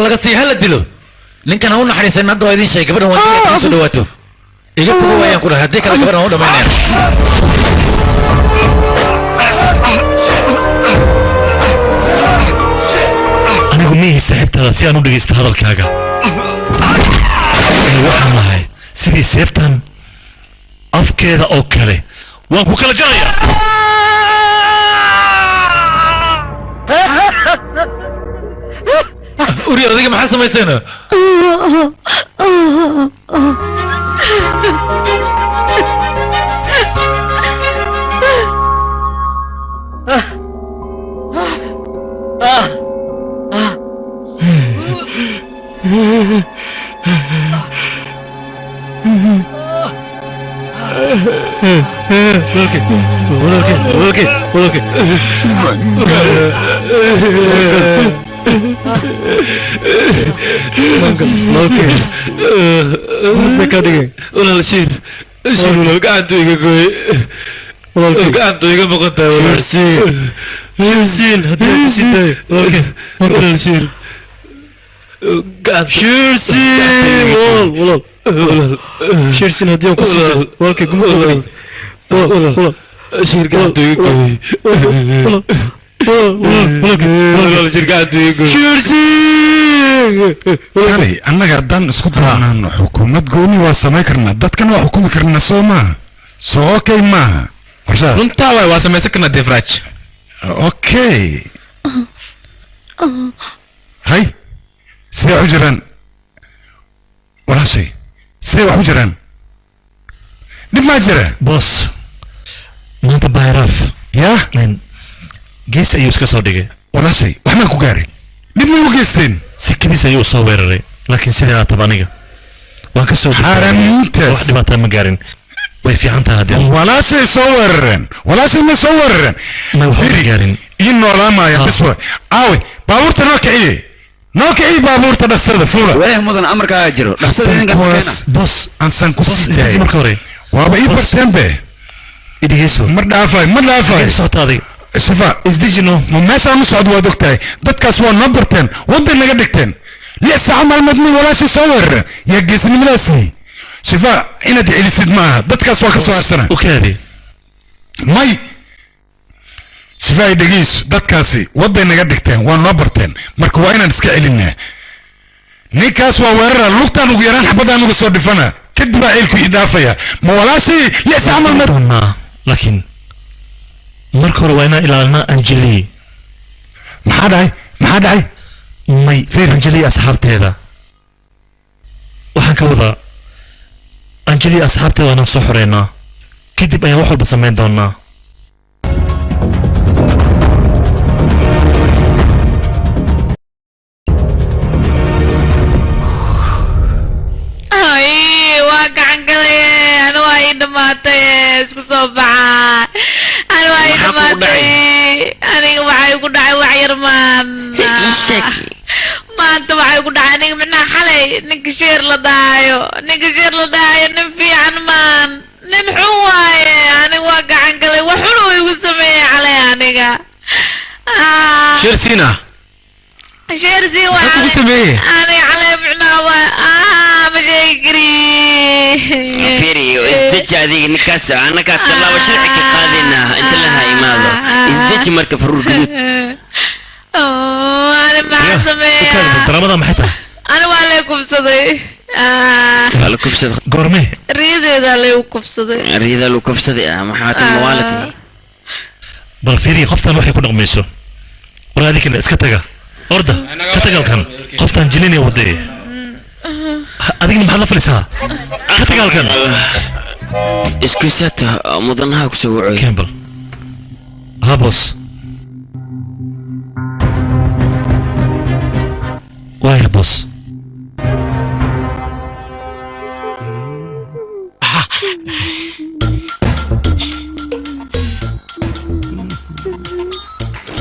laga sii hala dilo ninkan ha u naxariisan hadda waa idin sheegay gabadhan waa inay soo dhawaato iga fogo waayaan ku dhahay haddii kale gabadhan u dhamaynayaan anigu miihi saaxiibtaada si aan u dhegaysto hadalkaaga waxaan lahay sidii seeftan afkeeda oo kale waan ku kala jarayaa uriya adiga maxaa samaysayna walaal shiir walaal gacantu iga gooy gacantu iga maqantahay walaal shiirsiin haddii ku sii daayo walaal shiir shiirsiin walaal shiirsiin haddii ku sii daayo walaalkay kuma ogayn walaal shiir gacantu iga gooy walaal shiir gacantu iga gooy kale annaga haddaan isku doonaano xukuumad gooni waa samayn karnaa dadkan waa xukumi karnaa soo maaha soo okay maaha warshaas runtaa waay waa samaysan karnaa defraj okay hay sidee u jiraan walaashay sidee wax u jiraan dhib maa jira boos maanta bayraaf yaa gees ayuu iska soo dhigay walaashay waxbaan ku gaarin dhib ma u geysteen sikadiis ayuu soo weeraray laakiin sidii aataba aniga waan ka soo xaaramiintaas wax dhibaataa ma gaarin way fiican tahay haddii walaashay soo weerareen walaashay ma soo weerareen ma waxba ma gaarin ii noolaamaya bis wa aawe baabuurta noo kiciye baabuurta dhaqsada fuula waah mudan amarkaaga jiro dhaqsada idinka keena boos aansan ku sii daayay marka hore waaba ii barteenbe idhigeyso ma dhaafay socotaaday shifa isdijino ma meeshaan u socdo waad ogtahay dadkaas waa noo barteen waddan naga dhigteen 6 saac maalmood min walaashii soo weerareen yaa geesnimadaasi shifa inaad celisid maaha dadkaas waa ka soo harsana ukaadi may shifa ay dhegeyso dadkaasi wadday naga dhigteen waa noo barteen marka waa inaan iska celinaa ninkaas waa weerara lugtaan ugu yaraan xabadaan uga soo dhifana kadib baa ceelku ii dhaafaya ma walaashii 6 saac maalmood laakiin marka hore waa inaan ilaalinaa anjeli maxaa dhacay may anjeli asxaabteeda waxaan ka wadaa anjeli asxaabteeda inaan soo xoreynaa kadib ayaan wax walba samayn doonaa waa gacan galay anu waa ii dhamaatay isku soo baxa anu waa ii dhamaatay aniga waxay ku dhacay wax yar maanta waxay ku dhacay aniga micnaha xalay ninka sheer la dhaayo nin fiican maan nin xun waaye aniga waa gacan galay wax xun uu igu sameeyey xalay aniga sheersiina sheersi waa kugu sameeyey aniga xalay micnaha waa فيري استجي هذه نكاس أنا كاتب الله وشرعك قاذنا أنت لها إمامة استجي مركب فرور قلوت أنا ما سمعت رمضان محيطة أنا وعليكم صدي عليكم صدي قرمي ريدة عليكم صدي ريدة عليكم صدي محاط موالتي بل فيري قفتان وحي يكون قميسو ولا هذيك اسكتك أرده كتك كان قفتان جنيني ودي أديني محل فلسها كتك كان اسكوسات مضنها كسوعي كامبل ها بوس واي بوس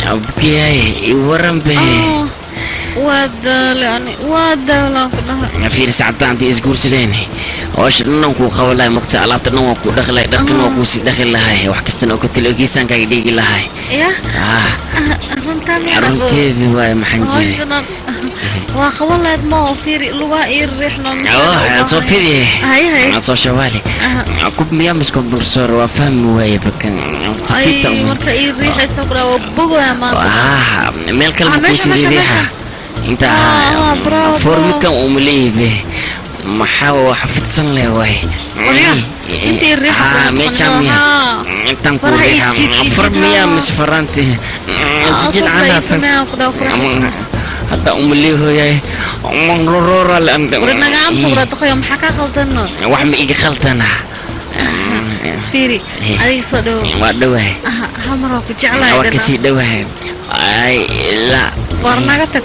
أبكي ورم به وادلان كلها في ساعتين أنت إسقور سليني وش نوكو خولا مقطع لابد نوكو دخل نوكو دخل لهاي وحكستنا وكنت لقي سان كاي ديجي لهاي يا رنتي ذي محنجي وخولا ما فيري لواء الرحلة صوفيري هاي صو شوالي كوب ميام مسكوب برسور وفهم ويا بكن صفيت مركا الريحة سكرة وبقوا يا ما ملك المكوسي الريحة انت فورمكم أملي به محاو حفظن له واي انت الريحة ميشاميا انت مكوريها فرميا مسفرانتي تجين عنها حتى أملي هو ياي أمم رورا لأن ورنا قام صورة تخيل محكا خلطنا وحم إيجي خلطنا فيري أي صدو وادوه همرا كجعلا وكسي دوه أي لا ورنا قتك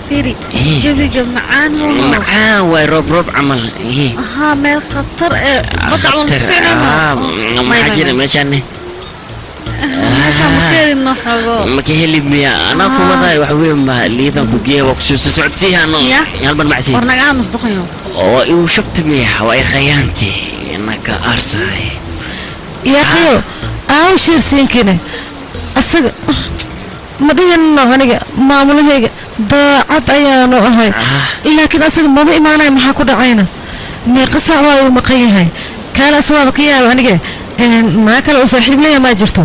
فيري جبي معان معان وروب عمل ها مال خطر خطر ما حجينا مشاني meesha ma keerin noo xogo ma ka heli miya anaa ku wadaay wax weyn ma liidan ku geeyo ku soo socodsiihano halban macsi war naga aamus doqoyo oo iu shaqti miya way khayaanti inaka arsay يا قيو أو شير سينكنه أسق ما دينا هنيجا ما ملهيجا ضاعت أيانو هاي لكن أسق ما بإيمانه ما حكود عينه ما قصة واي ومقيه كان أسوأ بقية هنيجا ما كان أصاحب لي ما جرته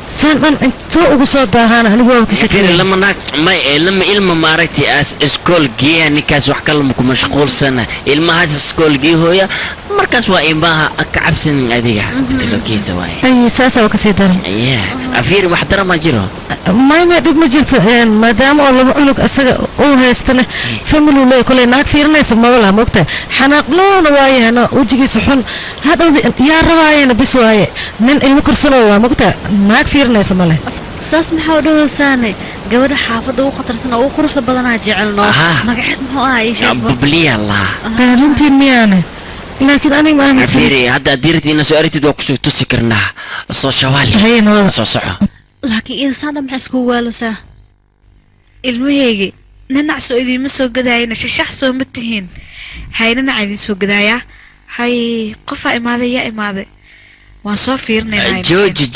سان أنتو وصوت هانا أنا هو كشكل لما ناك ما لما إلما مارتي إسكول جي نكاس وحكلمكم مشغول سنة إلما هذا إسكول جي هو مركز وإيماها أكعبسن هذه بتلوكي سواي أي ساسة وكسيدر إيه أفير محترم أجره ما يمدي بمجرت ما دام ولا بعلق أسق أو هستنه فملوا لي كل ناك فير ناس ما ولا مقطع حنقلون واي أنا وجي سحن هذا يا رواية نبسواي من المكرسون ومقطع ناك فير ناس ماله ساس محاولة سنة قبل حافظ وخطر سنة وخروح بدنا جعلنا ما قعد ما أي شيء ببلي الله رنتي ميانه لكن أنا ما أمس أفيري هذا ديرتي إن سؤالتي دوكسو تسكرنا الصوشوالي هي نور صوصعه لكن إنسان محسكو والوسا ilmahaygi nanac soo idiima soo gadaayana shashax soo ma tihiin haynana idin soo gadaaya hay qofaa imaaday yaa imaaday waan soo fiirinaynaa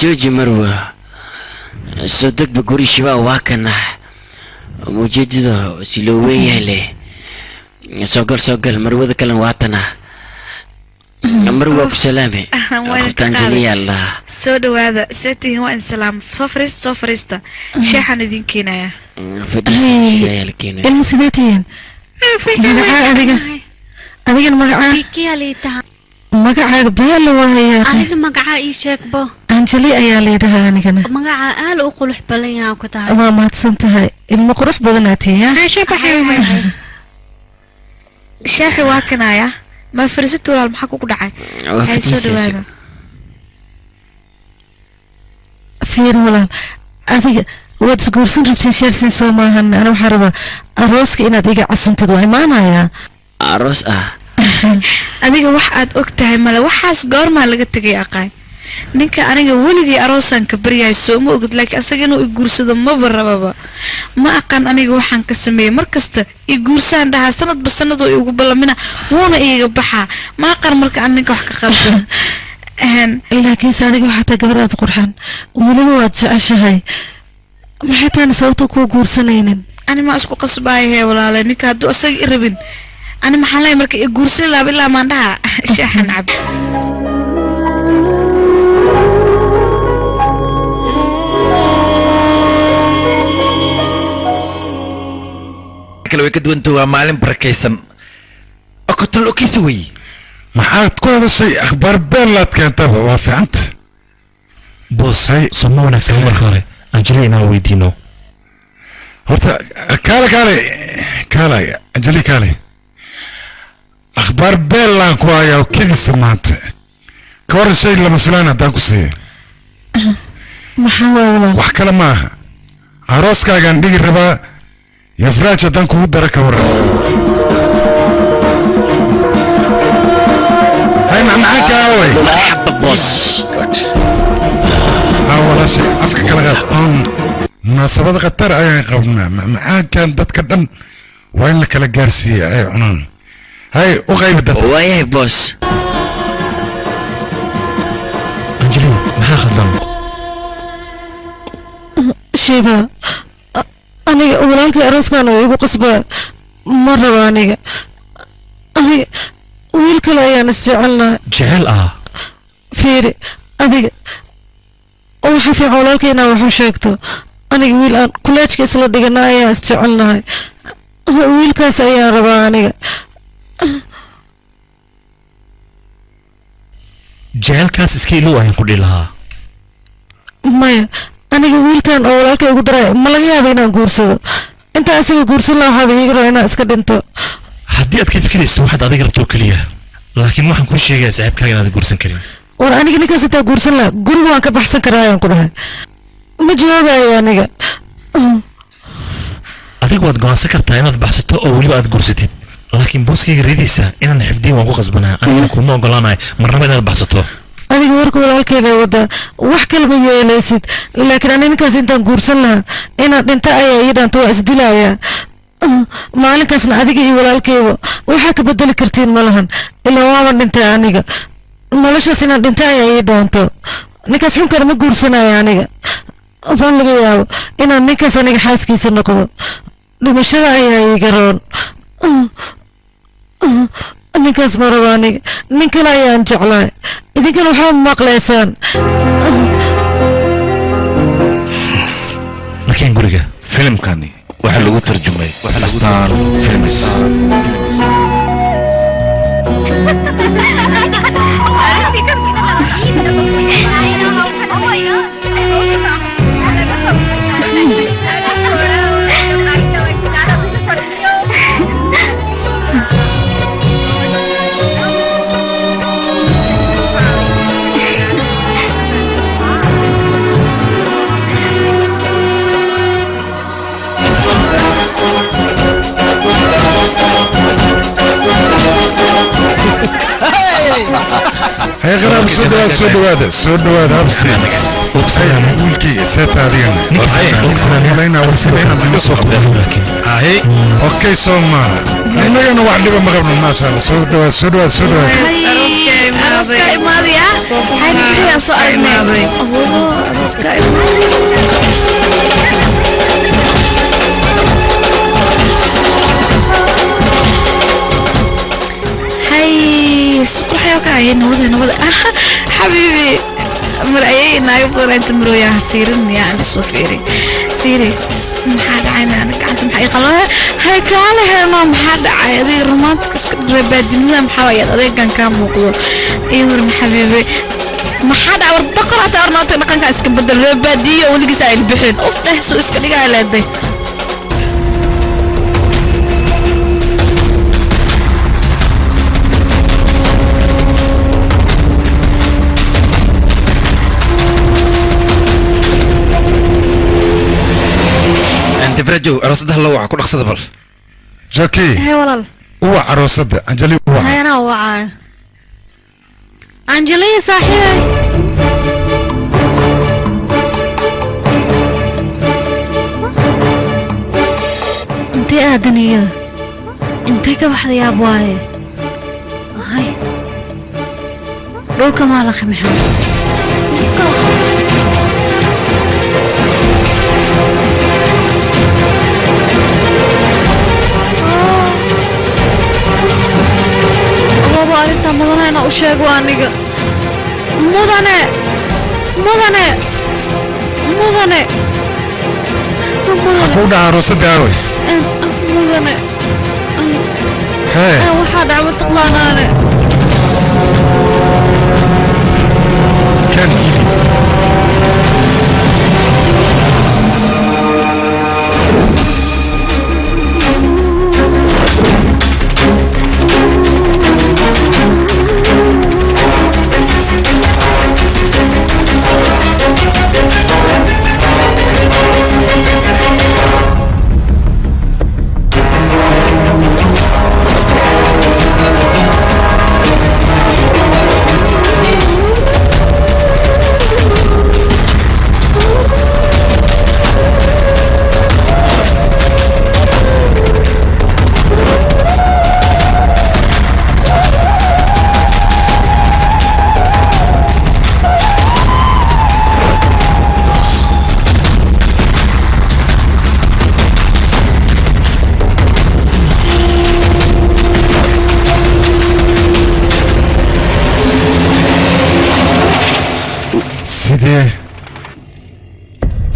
jooji marwa soo degba guri shibaa waa kana mujeedida si loo weeyahay leh soo gal marwada kalen waatana marwa ku salaame qoftaan jeliya allah soo dhawaada seetihin waa in salaam soo fariista sheexan idin keenaya ilma sideetihiin magacaa adigan magacaa magacaaga beelo waayaa aniga magacaa ii sheegbo anjeli ayaa layidhahaa anigana magacaa aal u qurux badan yahay ku tahay waa mahadsan tahay ilmo qurux badanaa tiya sheexi waa kanaya ما فرست ولا المحك وقدعي هاي سود هذا فير ولا هذه وتقول سنربتين شيرسين سوما هن أنا وحربة أروسك إن هذيك عصمت تدوي معنا يا أروس هذيك واحد أكتها ملا وحاس قار ما لقيت تجي أقاي ninka aniga weligii aroosan ka baryahay soo ma ogid laakiin asaga inuu i guursado ma barababa ma aqaan aniga waxaan ka sameeyay markasta i guursaan dhaha sanadba sanadoo igu ballamina wuuna iiga baxaa ma aqaan marka aan ninka wax ka qaldan laakiin saadiga waxaa taa gabar aad qurxan weliba waad jeceshahay maxay taana sababta kuu guursanaynin ani ma isku qasbaayahee walaale ninka hadduu asaga i rabin ani maxaan leeyahay marka i guursan laaba ilaa maan dhaha shaaxan cab way ka duwanta waa maalin barakaysan oo kotol oo kiisa wey maxaad ku hadashay akhbaar beelaad keentaba waa fiicanta boos soma wanaagsan marka hore anjeli inaan weydiino horta kaale anjeli akhbaar beelaan ku hayaa kediisa maanta ka waran shay lama filaan haddaan ku siiyo maxaa waa wax kale maaha arooskaagaan dhigi rabaa يفراج دانكو ودرك ورا هاي معاك اوي مرحبا بوس اول شيء افك كلغات مناسبة قطر اي قبلنا معاك كان دتك دم وين لك الجارسي اي عنان هاي وغيب دتك وين بوس انجلي ما خدام شيبا أنا ولانك أروس كانوا يقول قصبة مرة وانيجا أنا ويلك لا يانس جعلنا جعل فيري أديك وحفي عولانك أنا وحشاكتو أنا ويل أن كلش كسل دقنا ياس جعلنا ويلك سيا ربانيجا جعل كاس سكيلو أين قدي لها مايا aniga wiilkan oo walaalkay ugu daray ma laga yaabo inaan guursado inta asiga guursan lahaa waxaa iiga rabaa inaan iska dhinto haddii aad ka fikirayso waxaad adiga rabto keliya laakiin waxaan kuu sheegayaa saaxiibkaaga inaad guursan karin war aniga ninkaas intaa guursan lahaa guriga waan ka baxsan karaa ayaan ku dhahay ma joogayo aniga adiga waad go'aansan kartaa inaad baxsato oo weliba aad guursatid laakiin booskayga reediisa inaan xifdiyin waan ku qasbanaa anigana kuma ogolaanahay marnaba inaad baxsato adiga warka walaalkeeda wada wax kalma yeelaysid laakiin ani ninkaas intaan guursan lahaa inaad dhinta ayaa ii dhaanta waa isdilaya maalinkaasna adiga iyo walaalkeeda waxaa ka bedeli kartiin ma lahan ilaa waaban dhintay aniga noloshaas inaan dhinta ayaa ii dhaanto ninkaas xunkana ma guursanaya aniga fan laga yaabo inaan ninkaas aniga xaaskiisa noqdo dhimashada ayaa iiga roon ninkaas ma rabo aniga nin kale ayaan jeclahay idinkana waxaa maqlaysaan laakiin guriga filimkani waxaa lagu tarjumay astaan films هاي غرام سودواد هبسي وكسيان ويلكي سيتا دينا علينا ورسلينا من السوق هاي اوكي سوما انا واحد ما غبنا ما شاء الله سودواد أروسكا إمادي هاي نحيا سؤالنا أروسكا هاي سوق الحياة كاين نوضة حبيبي مرأيي نايبضل أنت مرويا فيرن يعني سو فيري محاد عينا أنا كنت محقيقة لها هاي كالها ما محاد عينا ذي رومانتك ربادي ملا محاوية ذي كان موقور إيورن حبيبي محاد عور دقرة تارناتي لقان كاسك بدل ربادية ولقي سايل بحين أوف ده سو اسك لقا على يدي فرجو عروسة الله وعا كل أقصد بل جاكي هاي والله هو عروسة أنجلي هو هاي أنا وعاء أنجلي صحيح انتي آدنية انتي كبحد يا أبواي هاي دولك مالك محمد أنت مدنة أنا أشيك وانيك مدنة أكون عروسة داوي مدنة هاي واحد عم تقلانا أنا كان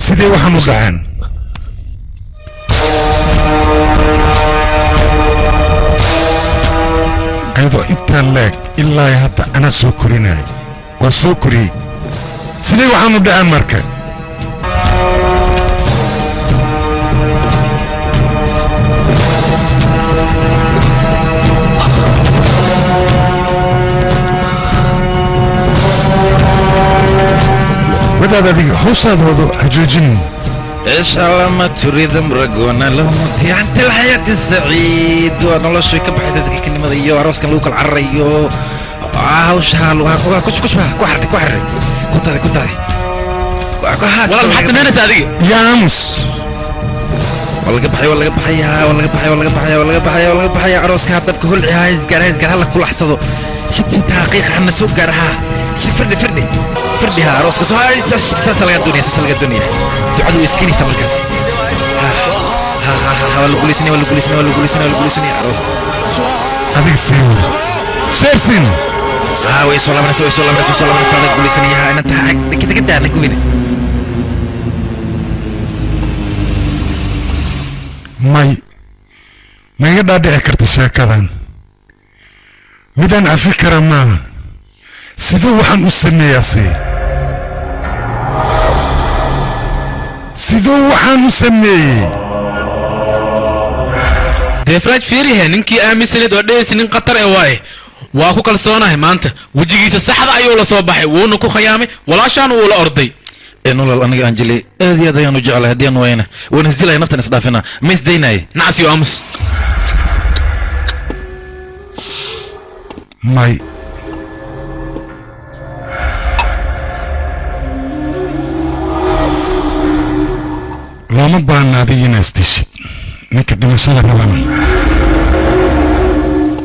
sidee waxaan u dhaceen ayadoo intaan leeg ilaa hadda anaa soo korinaya waa soo koriyey sidee waxaan u dhaceen marka wadaad adiga hoosaadoodu hajoojin ايش الله ما تريد مرقونا لهم انت الحياة السعيد وانا الله شوي كبحث كلمة ذي عروس كان لوك العريو hawshaan waa ku xarri ku taadi walaal maxaad samaynaysaa adiga yaamus laga baxaya arooska dabka hulci haysgar hala kulaxsado si taqiiq hana soo gaaraha si firdhi ha arooska soo saas laga duuniya ducadu iskinaysa markaas wala guulaysanaya arooska adig siin sheersin way soo laabanaysa la guulaysanaya inta ka daana gubina ma iga dhaadhici karta sheekadan midaan cafi kara maaha siduu waxaan u sameeyaase siduu waxaan u sameeyey deefraaj fiirihe ninkii aaminsaneed oo dhehaysa nin khatar ee waaye waa ku kalsoonahay maanta wejigiisa saxda ayuu la soo baxay wuuna ku khayaamay walaashaan uu la orday نولل أنا أنجلي هذه هذا ينوجع على هديان وينه ونزلها نفتن إصدافنا ميس ديناي نعس يا أمس ماي لما بانا بينا استشد نك دمشلا بلنا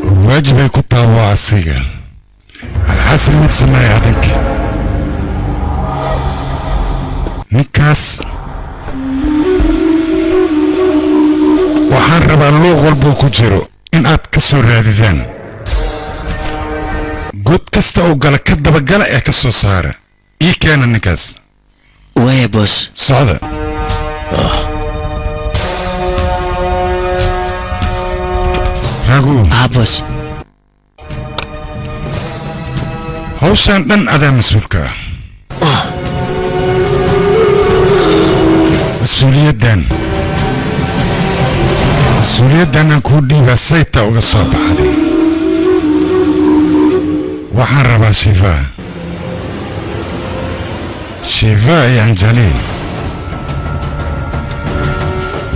واجب يكون واسيا الحسن متسمى هذاك ninkaas waxaan rabaa luuq walbuu ku jiro in aad ka soo raadidaan god kasta oo gala ka dabagala ee ka soo saara ii keena ninkaas waya boos socda ragu boos hawshaan dhan adaa mas-uulka ah mas-uuliyaddan aan kuu dhiibaa sayta uga soo baxday waxaan rabaa shifaa iyo anjali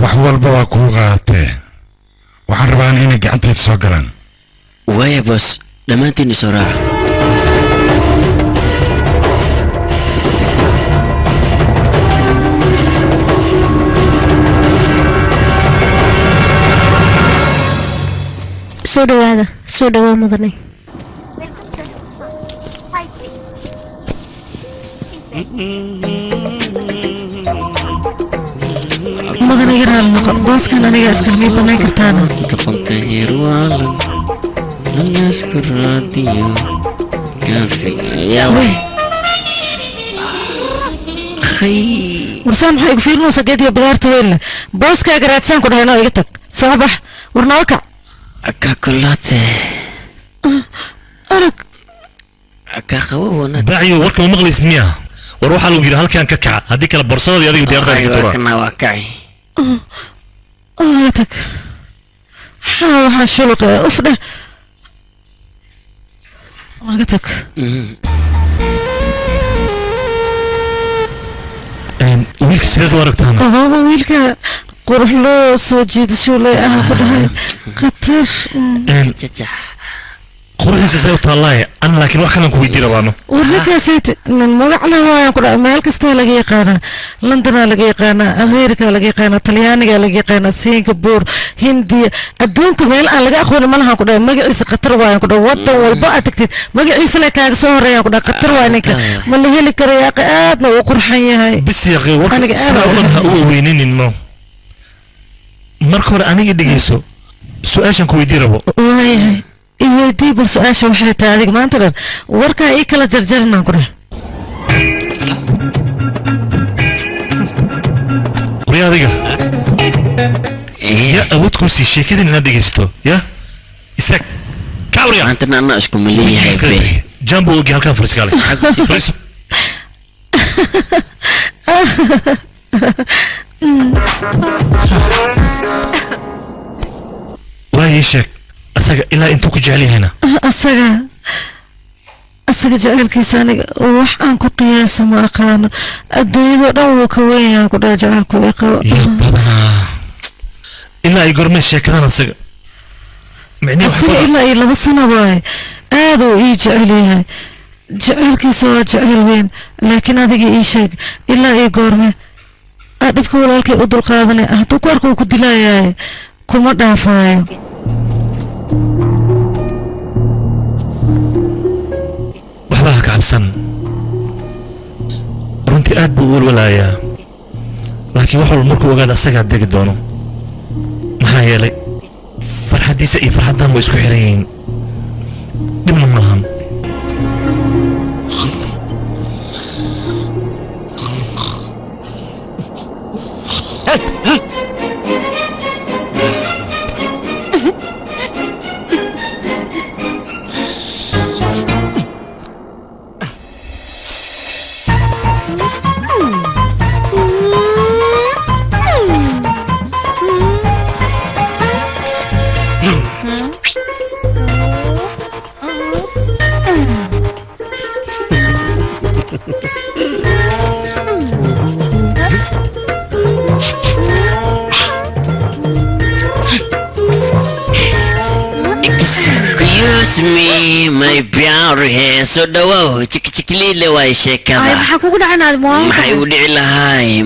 wax walba waa kuu qaadatee waxaan rabaa inay gacantayda soo galaan waaya boos dhammaantiin isoo raaca soo dhawaa mudane mudane iga raali noqo booskan aniga iskalmii banayn kartaana kafanka hirwaalan nanaasku raadiyo kaafigayaaway warsaan maxaa igu fiirinaysa geediyo badaarta weyn leh booskaaga raadsaan ku dhahay noo iga tag soo bax war noo kac كاكولاتي أرك كاخوونا باعيو ورك ما مغلي سميها وروح على وجهه هل كان ككع هذيك البرصاد يا ريت يرضى أيوة كنا واقعي الله يتك حاول حنشلق أفنى وقتك ويلك سيد ورقتها ويلك قروح له سوجيد شو لي كلها قطر قروحي سيد الله أنا لكن واحد كلام كويدي ربانو ورنك سيد المقعنا هو كل أمريكا استهلك قانا لندن لقي قانا أمريكا لقي قانا طليانية لقي قانا سنغافورة هندي الدون كمال أنا لقى أخونا مالها كده مجلس قطر وين كده وطن والبقى تكتير مجلس لك أكسور يا كده قطر وينك ما اللي هي اللي كرياقات وقرحية هاي بس يا أخي وقت هو وينين إنه مركور أنا يدقيسو سؤال كويدي ربو واي يودي بالسؤال شو حياتي هذيك ما أنت وركا إيه كلا جرجرنا كده وريا هذيك يا أبوت كرسي شيء كده اللي ندقيستو يا استك كاوريا أنت أنا أشكو ملي هاي جنبه وجه هالكان فرسكالي فرس واي شك أساق إلا أنتو كجعلي هنا أساق جعل كيساني وح أنكو قياس ما أقانا الدنيا دو كوين كدا جعل كوي قوا يا بابا إلا يقول ماشي كذا أساق أساق إلا بس أنا باي aaduu ii jecel yahay jecelkiisa waa jecel weyn laakiin adiga ii sheeg ilaa ii goorme aa dhibka walaalkay u dulqaadanay hadduu ku arka uu ku dilayahay kuma dhaafaayo waxba ha ka cabsan runtii aad buu u walwalayaa laakiin wax walba markuu ogaada asagaa degi doono maxaa yeelay farxaddiisa iyo farxaddan way isku xiran yihiin dhibna ma lahan Excuse me, my beauty hair. So dhawow, chikchikliile waay sheekada. Ay maxaa kugu dhacay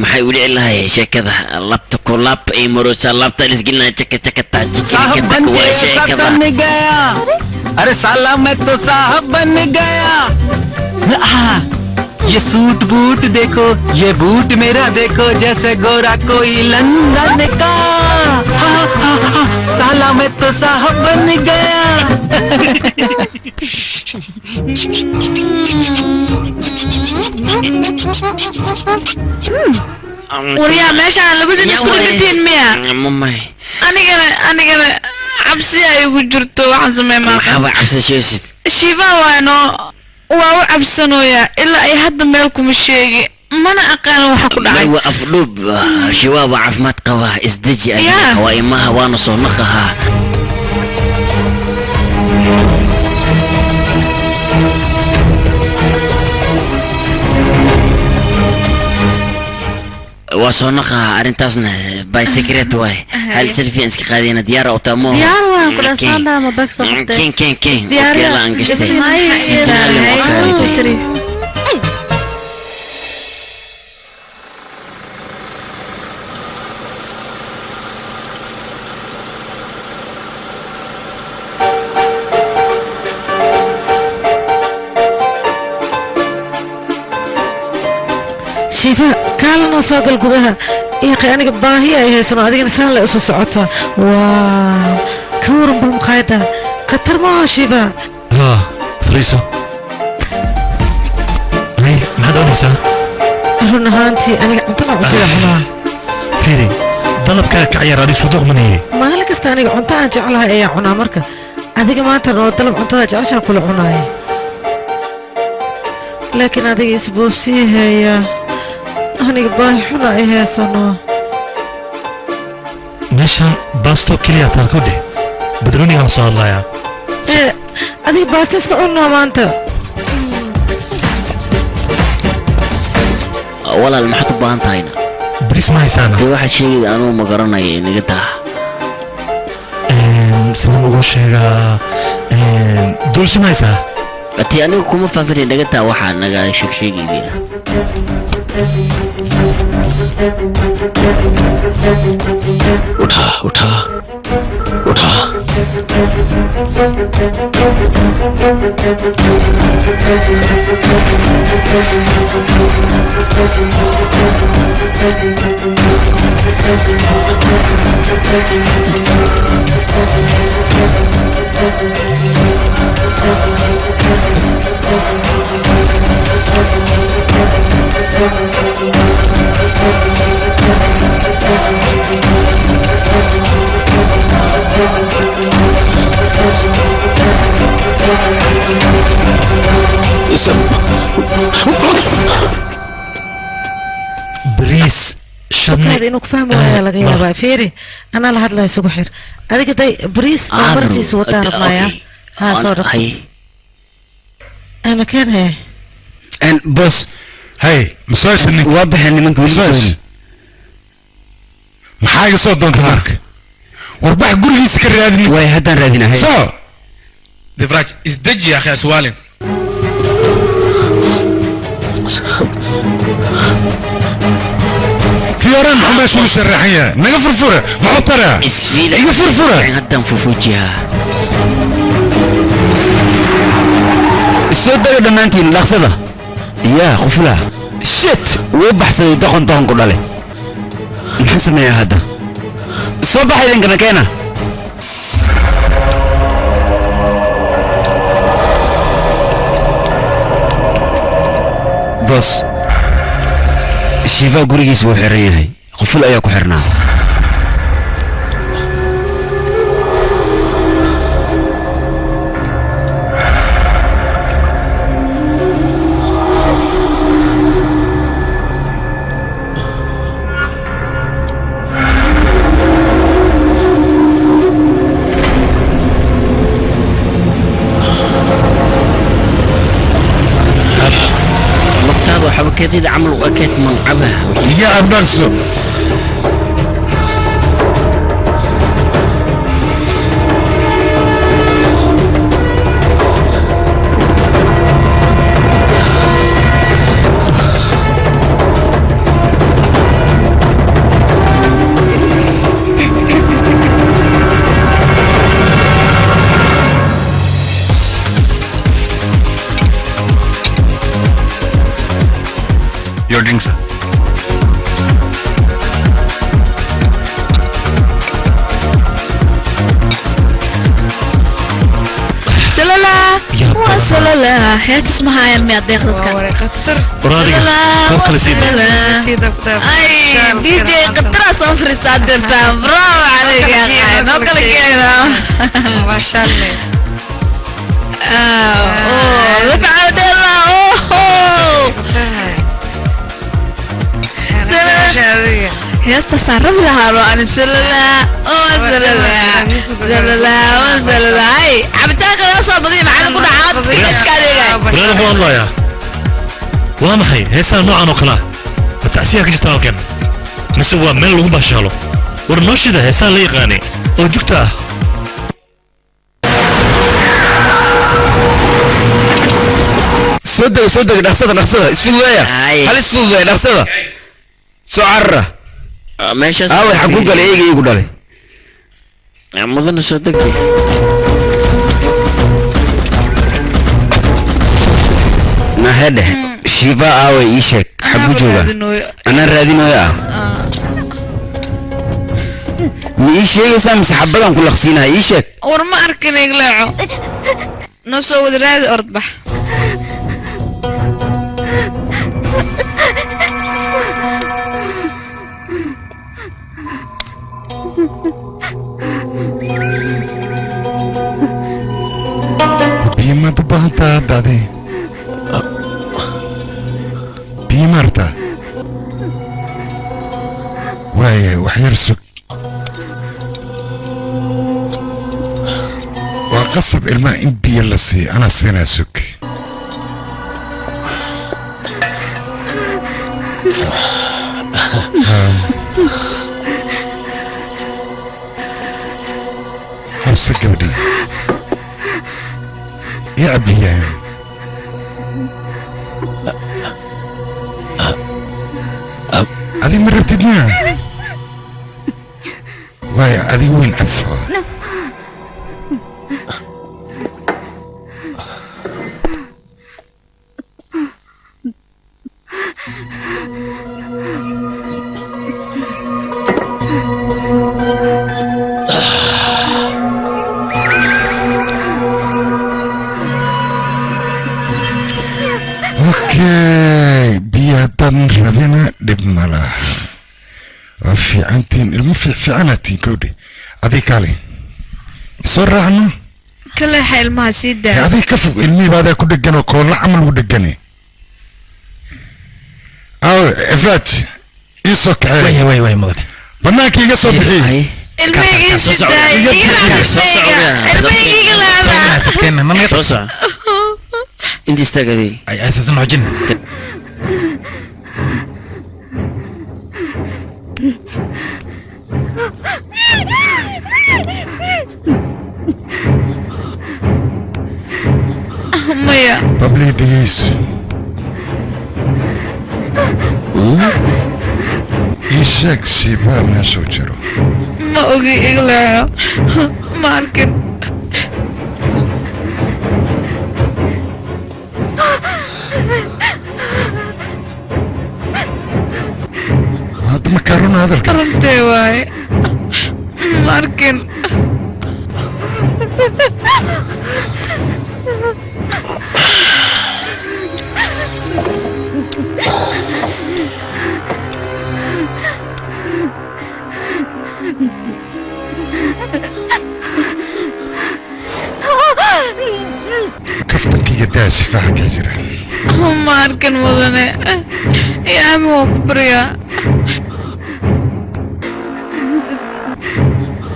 maxay u dhici lahay sheekada labta ku lab ay marusa labta lisgilna chaka chaka ta साहब बन गया अरे साला मैं तो साहब बन गया ये सूट बूट देखो ये बूट मेरा देखो जैसे गोरा कोई लंदन का साला मैं तो साहब बन गया وريا ماشي على بدي نسكت بنتين مية ماما أنا عبسي أيوة جرتو وعن زمان ما حابة عبسي شيء شيفا وانو واو عبسنو يا إلا أي حد مالكم الشيء ما أنا أقانو وحكو دعي لو أفلوب شواب عفمات قواه ازدجي أيها وإماها وانا صنقها وصنقها أرنتاسنا باي سكريت واي هل سيلفي انسكي خادينا ديارة أو تامو ديارة كنا صاندا ما بكسو كين ديارة لا انقشتي سيتالي شيفا كالنا سوق القدها يا أخي أنا باهية هي سنة هذه إنسان لا أسوس عطا واو كورم بالمقايدة كتر ما شيفا ها فريسو هاي ما دونيسا رنا هانتي أنا عمتنا عطيها هنا فيري طلبك كعيار عليك صدوق مني ما هلك استاني عمتها جعلها إيه عنا مركا هذيك ما ترى طلب عمتها جعشها كل عناي لكن هذه إسبوبسي هي أنا باهي حنا إيه سنة ماشان باستو كليا تاركودي بدروني على صار الله يا إيه هذه باستسك عنا ما أنت ولا المحط بانت هنا بريس ما يسانا دي واحد شيء أنا ما قررنا نقطع سلام وشيغا دولش ما يسا أتي أنا كم فاكر نقطع واحد نقا شيء بيها उठा بريس هذا إنك فاهم ولا لا يا فيري أنا لهذا لا يسوق حير هذا كده بريس عمر في سوتار معايا ها صورك أنا كان هي أن بس هاي مسويش إنك واضح إن منك مسويش محاجة صوت دون تمارك وربح قولي سكر رادني واي هدان رادنا هاي سو difraaj isdeji ya akhi aswaalin فيوران محمد شو الشرحية نقا فرفورة محطرة إيقا فرفورة هدام فوفوجيها السود ده دمانتين لحظة يا خفلا شت وبحث دخن دخن كله محسن يا هذا صباح إذا كنا كنا بس شيفا قريس وحريه خفل أياكو حرنا حبكتي عملوا أكيد منعبها يا أبنسو Your drink, sir. سلالا وسلالا هي تسمعها يا مية دقيقة اي دي جي قطرة صفر استعدلتها برافو عليك يا اخي نوكلك هنا ما شاء الله اوه دفع عبد الله اوه هي استصرف لها روان سلالا سلالا وسلالا هاي عبتاك راسها بضيع معانا كنا عاد في اشكاليه برافو والله يا وامحي هسه نوعا وكلا التعسير كجتا وكان مسوا من لو باشالو ورنوشده هسه لا يقاني او جوجتا صدق نخصها اسفلوية هل اسفلوية نخصها سعرة ماشي اوي حقوق لي ايجي يقول لي يا مظن صدق دي ما هده شيفا اوي ايشك حقو جوغا انا رادين ويا ميشي سامس حبضان كل خسينها ايشك ورما اركن يقلعو نصو ودراد اردبح بيما تبانتا دادي بيمارتا واي وحيرسك وقصب الماء إن بيلسي أنا سيناسك حوسك بدي يا أبيان هذه مرة بتدنيها واي هذه وين عفوا اوكي بيادن ربنا دبملا في عنتين في عنتين كودي هذيك علي صرح عنه كل حال ما سيدا هذيك كفو المي بعد كل دقنه كل عمل ودقني او افراج يسوك عي وي مدن بناك يقصو بحي الميجي سيدا الميجي سوسع انت استقدي اي اساسا حجن babli dhegeyso ii sheeg shiibaa meeshuu jiro ma ogi igleexo ma arkin hadda ma kaaruna hadalkaas runtee waaye ma arkin kaftankiiga daasi faxagee jira ma arkin mudane yaami waa ku baryaa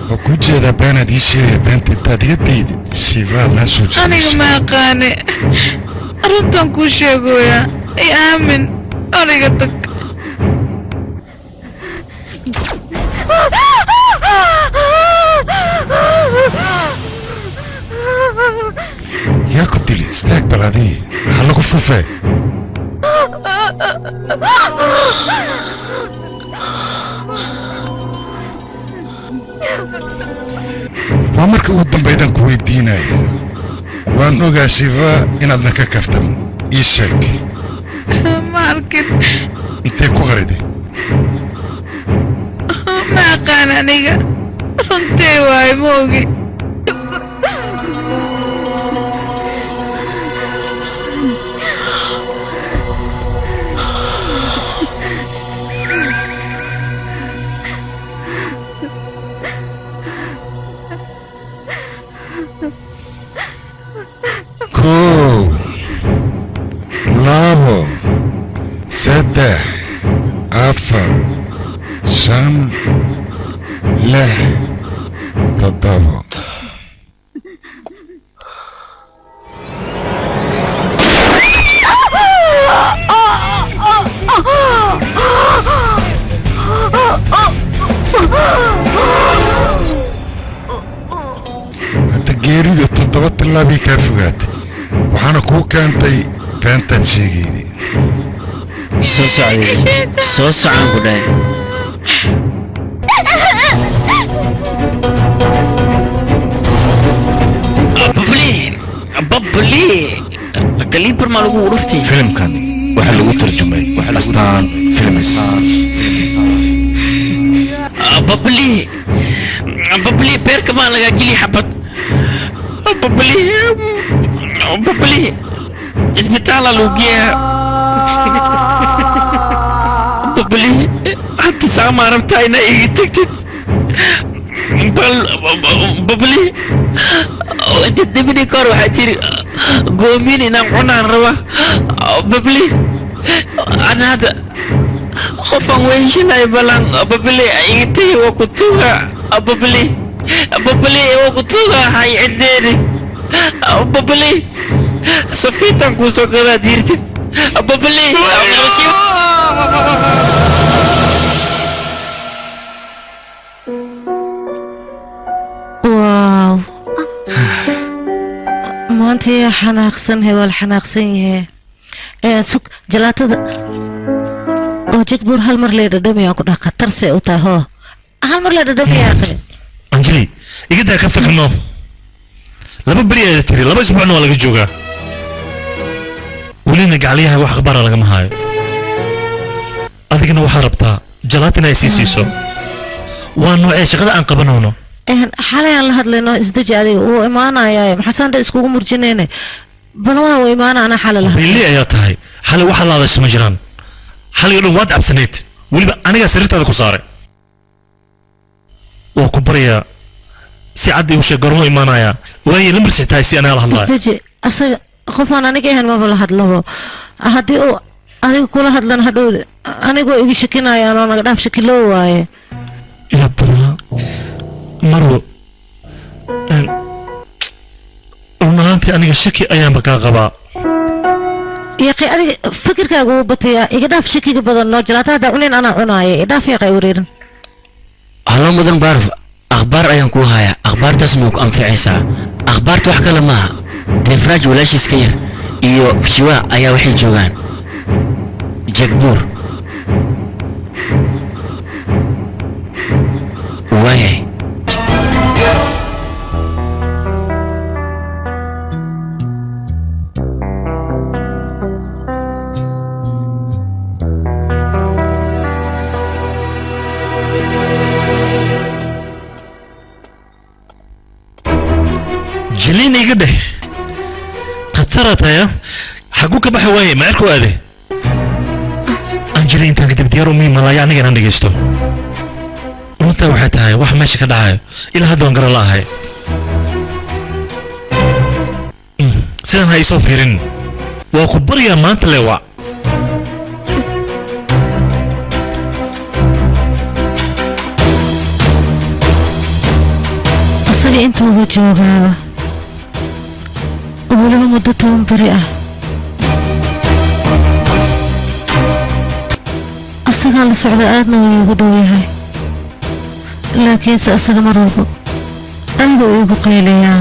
waa ku jeedaa beenaad ii sheegaya beenta intaad iga daydid shiibaa meeshuu jiro aniga ma aqaane runtan kuu sheegoyaa i aamin aniga tag yaa ku dili istaag bal adii maxaa lagu fufee waa marka ugu dambaydaan ku weydiinayo waan ogaa shiibaa inaadna ka kaftamo ii sheeg ma arkin intee ku qariday ma aqaan aniga runtee waaye ma ogi kow labo saddex afar shan lix toddobo hadda geeridu 7 tillaabii kaa fogaatay waxaana kuu keentay beentaad sheegaydii soo socday soo socon ku dhahay babli kaliibar maa lagu uruftay filimkan waxaa lagu tarjumay astaan films babli beerka maa lagaa geli xabad babli isbitaala lagu geeyaa babli hadda saamaa rabtaa inaa iga tagtid bal babli inta dibini kahor waxaa tiri goomin inaan cunaan raba babli ana hadda qofaan weheshanayo balan babli iga tagi waa ku tuga babli waa ku tuga hay cideeni babli safiitan kuu soo gadaa diirtid babli waaw maanta yaa xanaaqsanhe waa la xanaaqsan yahe sug jalaatada oo jegbuur hal mar lee dhadhamiyaan ku dhaha khatarse u tahay hoo hal mar lee dhadhamiyaa qe anjeli iga daa kafta kanno laba beri ayaa tiri 2 isbuucna waa laga joogaa welina gacaliyaha wax akhbaara lagama haayo adigana waxaa rabtaa jalaat inay sii siiso waa noocee shaqada aan qabanayno xalay aan la hadlayno isdaji adiga wuu imaanayaa maxasaanta iskugu murjinayne bal waa uu imaanaana xalay la billi ayaa tahay xalay waxa la hadashay ma jiraan xalay dhan waad cabsaneed weliba aniga sariirtaada ku saaray waa ku baryaa si cad igu sheeg gormo imaanayaa waaye lambar sixtahay si anaa la hadlaayo isdaji asaga qofaan aniga ahayn maba la hadlabo haddii uu adiga kula hadlan hadhow anigoo iga shakinayaan oo naga dhaaf shakiloo waaye ila badanaa marwo run ahaantii aniga shaki ayaanba kaa qabaa yaqi adiga fikirkaaga wuu batayaa iga dhaaf shakiga badan noo jalaata hadda cunin anaa cunaaya idhaaf yaqay wareerin hallo mudan baarf akhbaar ayaan kuu hayaa akhbaartaasna way ku anficaysaa akhbaarta wax kale maaha deefraaj walaashiis ka yar iyo shiwa ayaa waxay joogaan jagbuur waayay jiliin iga dheh khatarata xaguu ka baxa waaye macerku aade anjeli intaan kadib diyaar umii malaya aniga inaan dhegaysto runtaa waxay tahay wax meesha ka dhacayo ilaa hadda waan gara la ahay sidan ha isoo fiirin waa ku baryaa maanta lewa asaga intuuba joogaaba weliba muddo 10 beri ah asagaa la socda aadna wuu iigu dhow yahay laakiinse asaga mar walba aada uu iigu qaylayaa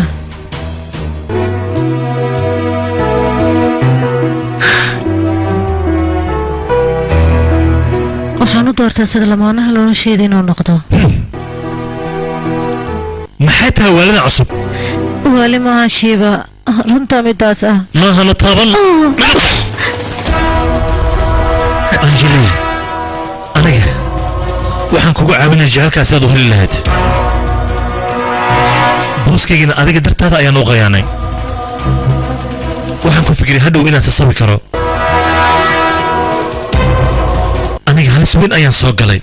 waxaan u doortay asaga lamaanaha nolosheeda inuu noqdo maxay tahay waalida cusub waali maaha shiiba runtaa midaas ah maahana taaban anjeli aniga waxaan kugu caawinaya jahalkaas aad u heli lahayd booskaygana adiga dartaada ayaan u qayaanay waxaan ku fikiray hadhow inaan sasabi karo aniga halis weyn ayaan soo galay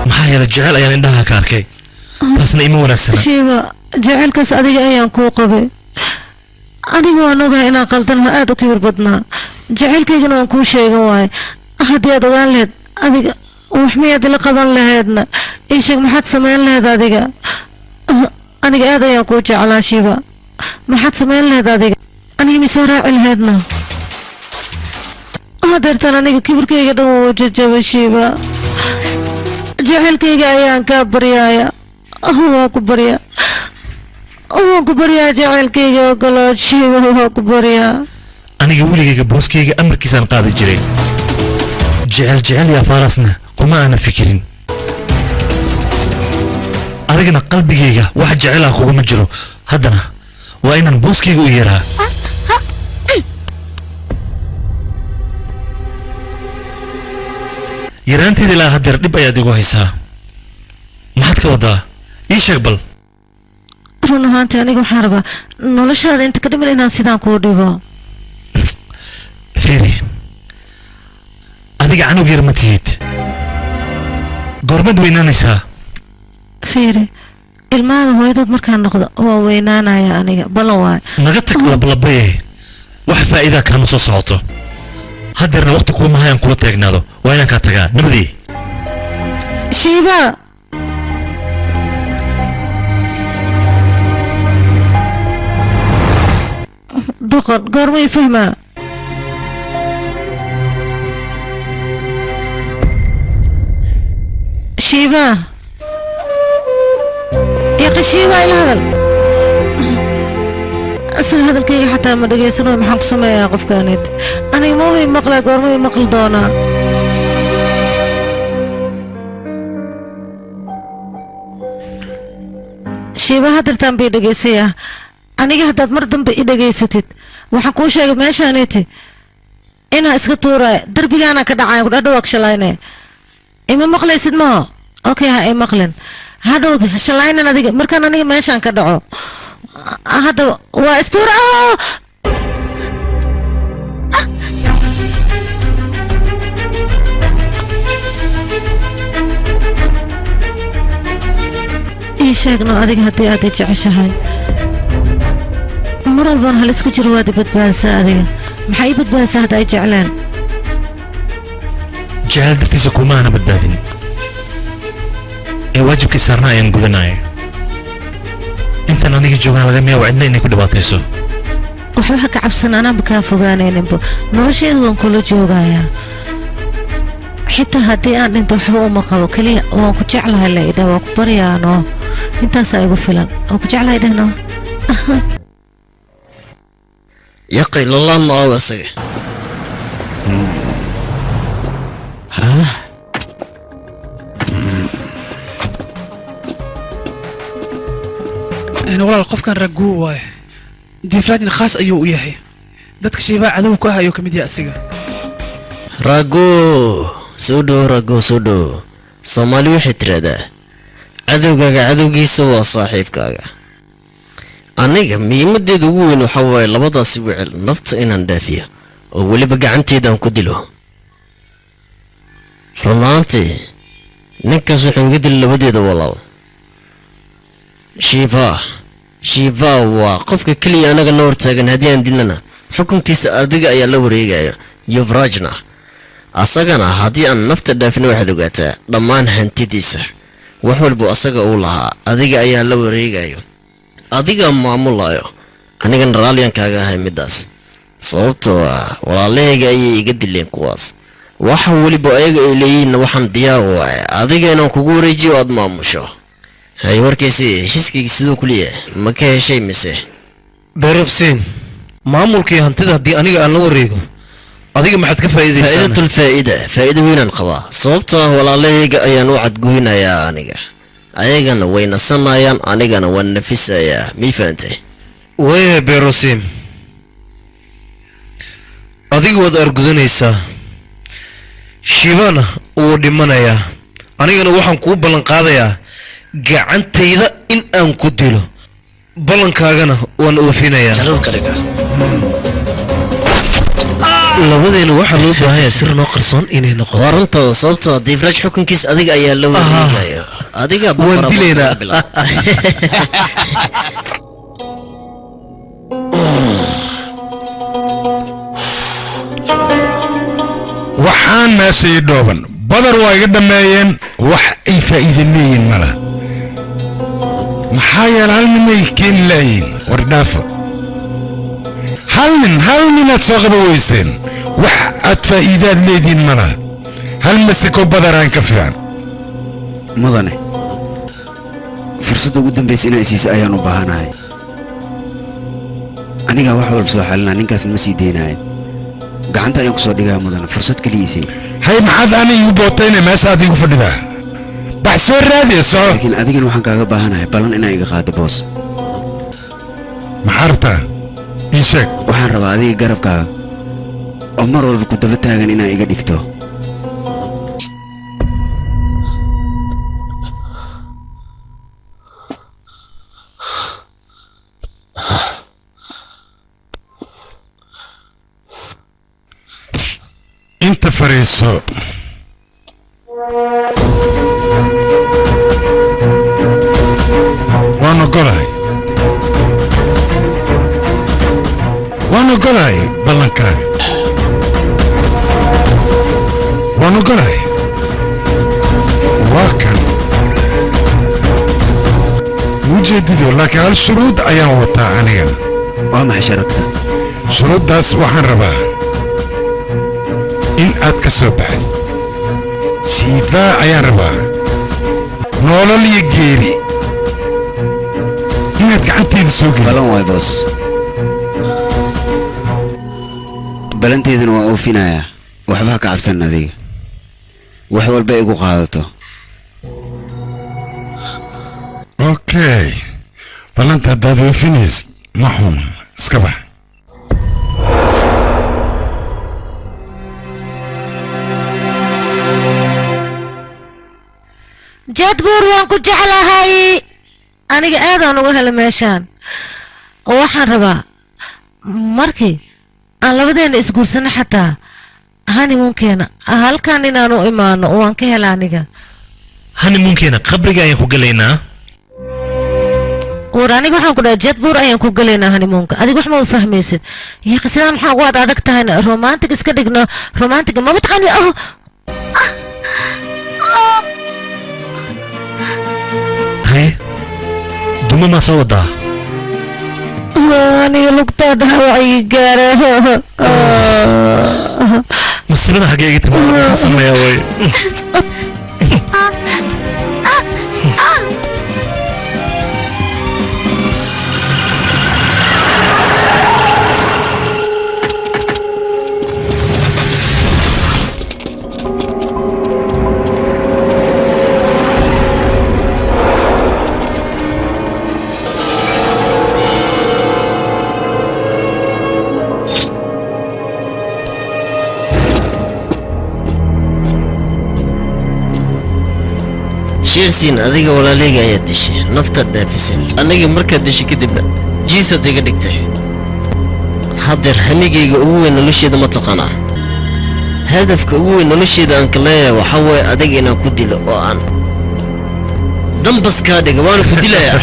maxaa yeelay jecel ayaan indhaha ka arkay taasna ima wanaagsana shiiba jacaylkaas adiga ayaan kuu qabay aniga waan ogahay inaan qaldanha aada u kibir badnaa jacaylkaygana waan kuu sheegan waaye haddii aad ogaan lahayd adiga wax miyaad ila qaban lahaydna ii sheeg maxaad samayn lahayd adiga aniga aad ayaan kuu jeclaa shiiba maxaad samayn lahayd adiga aniga misoo raaci lahaydna hadeertan aniga kibirkayga dhan wuu jajabay shiiba jacaylkayga ayaan kaa baryaaya waan ku baryaa jacaylkayga ogolood shiiba waan ku baryaa aniga weligayga booskayga amarkiisaan qaadi jiray jecel yaa faarasna kuma aana fikirin adigana qalbigayga wax jecel ah kuguma jiro haddana waa inaan booskayga u yeeraa yaraanteeda ilaa haddeer dhib ayaad igu haysaa maxaad ka wadaa ii sheeg bal run ahaantii aniga waxaan rabaa noloshaada inta ka dhiman inaan sidaan kuu dhibo fiiri adiga canug yar ma tihid goormad weynaanaysaa fiiri ilmahada hooyadood markaan noqdo waa weynaanaya aniga ballan waay naga tag lablabaye wax faa'iidaa kaama soo socoto haddeerna waqti kuuma hayaan kula taagnaado waa inaan kaa tagaa nabadii shiiba doqon goormay fahmaa shiiba yaqa shiiba ila hadal asaga hadalkayga xataa ma dhegaysano maxaan ku sameeyaa qofkaanid aniga maway maqlaa goormay maqli doonaa shiiba hadartaan bay dhegaysayaa aniga haddaad mar dambe i dhegaysatid waxaan kuu sheegay meeshaaniti inaa iska tuuraay darbigaana ka dhacaya kudhadhawaag shalayne ima maqlaysid maho okay ha ay maqlin hadhowdi shalaynan adiga markaan aniga meeshaan ka dhaco hadda waa istuura ii sheegno adiga haddii aad i jeceshahay mar walbaan halis ku jiro waad i badbaadisaa adiga maxaa ii badbaadisaa hadda ay jecleen jecel dartiisa kuma aana badbaadin ee waajibkii saarna ayaan gudanaya intaan aniga joogaan laga miyaa cidna inay ku dhibaatayso waxba ha ka cabsan anaanba kaa fogaanayninba nolosheedu waan kula joogayaa xitaa haddii aan dhinto waxba uma qabo keliya waan ku jeclahay la idhaa waa ku baryaano intaasaa igu filan waan ku jeclahay dhehno yaqay lalaan oo asaga أنا والله القف كان رجوع واي ديفراجنا خاص أيوه ياهي dadka shayba cadow ku hayo kamid yahay asiga rago soo Soomaali waxay tiraahdaa cadowgaaga cadowgiisa waa saaxiibkaaga aniga miimadeedu ugu weyn waxa waaye labadaasi wicil nafta inaan dhaafiyo oo weliba gacanteedaan ku dilo rumaantii ninkaas wuxuu iga dilay labadeeda walaal shiva waa qofka keliya anaga na hortaagan haddii aan dilnana xukunkiisa adiga ayaa la wareegaya yuvrajna asagana haddii aan nafta dhaafin waxaad ogaataa dhammaan hantidiisa wax walba asaga uu lahaa adiga ayaa la wareegayo adiga maamulayo anigana raalliyan kaaga ahay midaas sababtoo ah walaalahayga ayay iga dileen kuwaas waxa weliba ayaga ay leeyihiinna waxaan diyaar u ahay adiga inaan kugu wareejiyo aad maamusho hay warkaysi heshiiskayga siduu kuliya ma ka heshay mise beerofseen maamulkii hantida haddii aniga aan la wareego adiga maxaad ka faa'iidaysaa faa'iido weynaan qabaa sababtoo ah walaalahayga ayaan u cadgoynayaa aniga ayagana way nasanayaan anigana waan nafisayaa mii fahantay waya beerofseen adiga waad argudanaysaa shibana wuu dhimanayaa anigana waxaan kuu ballan qaadayaa gacantayda in aan ku dilo ballankaagana waan oofinayaa labadeena waxaa loo baahanyaa sir noo qarsoon inay noqoto waa runtada sababtoo diifraaj xukunkiis adiga ayaa la wareegaya adiga waan dilaynaa waxaan meesha ii dhooban badar waa iga dhammeeyeen wax ay faa'iida leeyihin mala maxaa yeele hal nin ay keeni laayiin war dhaafo hal ninaad soo qaba weyseen wax aad faa'iidaad leediin mala hal masiko badaraan ka fiican mudane fursadda ugu dambaysa inaa isiisa ayaan u baahanahay anigaa wax walba soo xalinaa ninkaasna ma sii deynahay gacanta ayaan ku soo dhigaa mudane fursad keliyiisii hay maxaad ani igu bootayna meeshaad igu fadhidaa bax soo raadayso laakiin adigana waxaan kaaga baahanahay ballan inaa iga qaado boos maxaa rabtaa ii sheeg waxaan rabaa adiga garabkaaga oo mar walba ku daba taagan inaa iga dhigto inta fariiso waan ogolahay ballankaaga waan ogolahay waa kan ujeedido laakiin hal shuruud ayaan wataa anigana waa maxay sharadka shuruuddaas waxaan rabaa in aad ka soo baxday shiibaa ayaan rabaa noolol iyo geeri inaad gacanteeda soo gelin balan waay boos balanteedana waa oofinayaa waxba ha ka cabsan adiga wax walba igu qaadato okay ballanta haddaad oofinaysid ma xun iska bax jadbuur waan ku jeclahay aniga aadaan uga hela meeshaan oo waxaan rabaa markii aan labadeena isguursano xataa hanimuunkeena halkan inaanu imaano oo waan ka hela aniga hanimuunkeena qabriga ayaan ku gelaynaa war aniga waxaan ku dhahay jadbuur ayaan ku gelaynaa hanimuunka adiga wax ma u fahmaysid yaqa sidaa maxaa ugu ad adag tahay romantic iska dhigno romantic maba taqaani haye duma maa soo wadaa aniga lugtaa dhaawacii gaara musiibada xagee iga timi maxaan sameeyaa way sheersiin adiga walaaleyga ayaa dishay naftaad dhaafisay aniga markaad dishay kadibna jiisad iga dhigtay haddeer hamigayga ugu weyn nolosheeda ma taqaanaa hadafka ugu weyn nolosheeda aan ka leeyahay waxaa waaye adiga inaan ku dilo oo aan dambas kaa dhiga waana ku dilayaa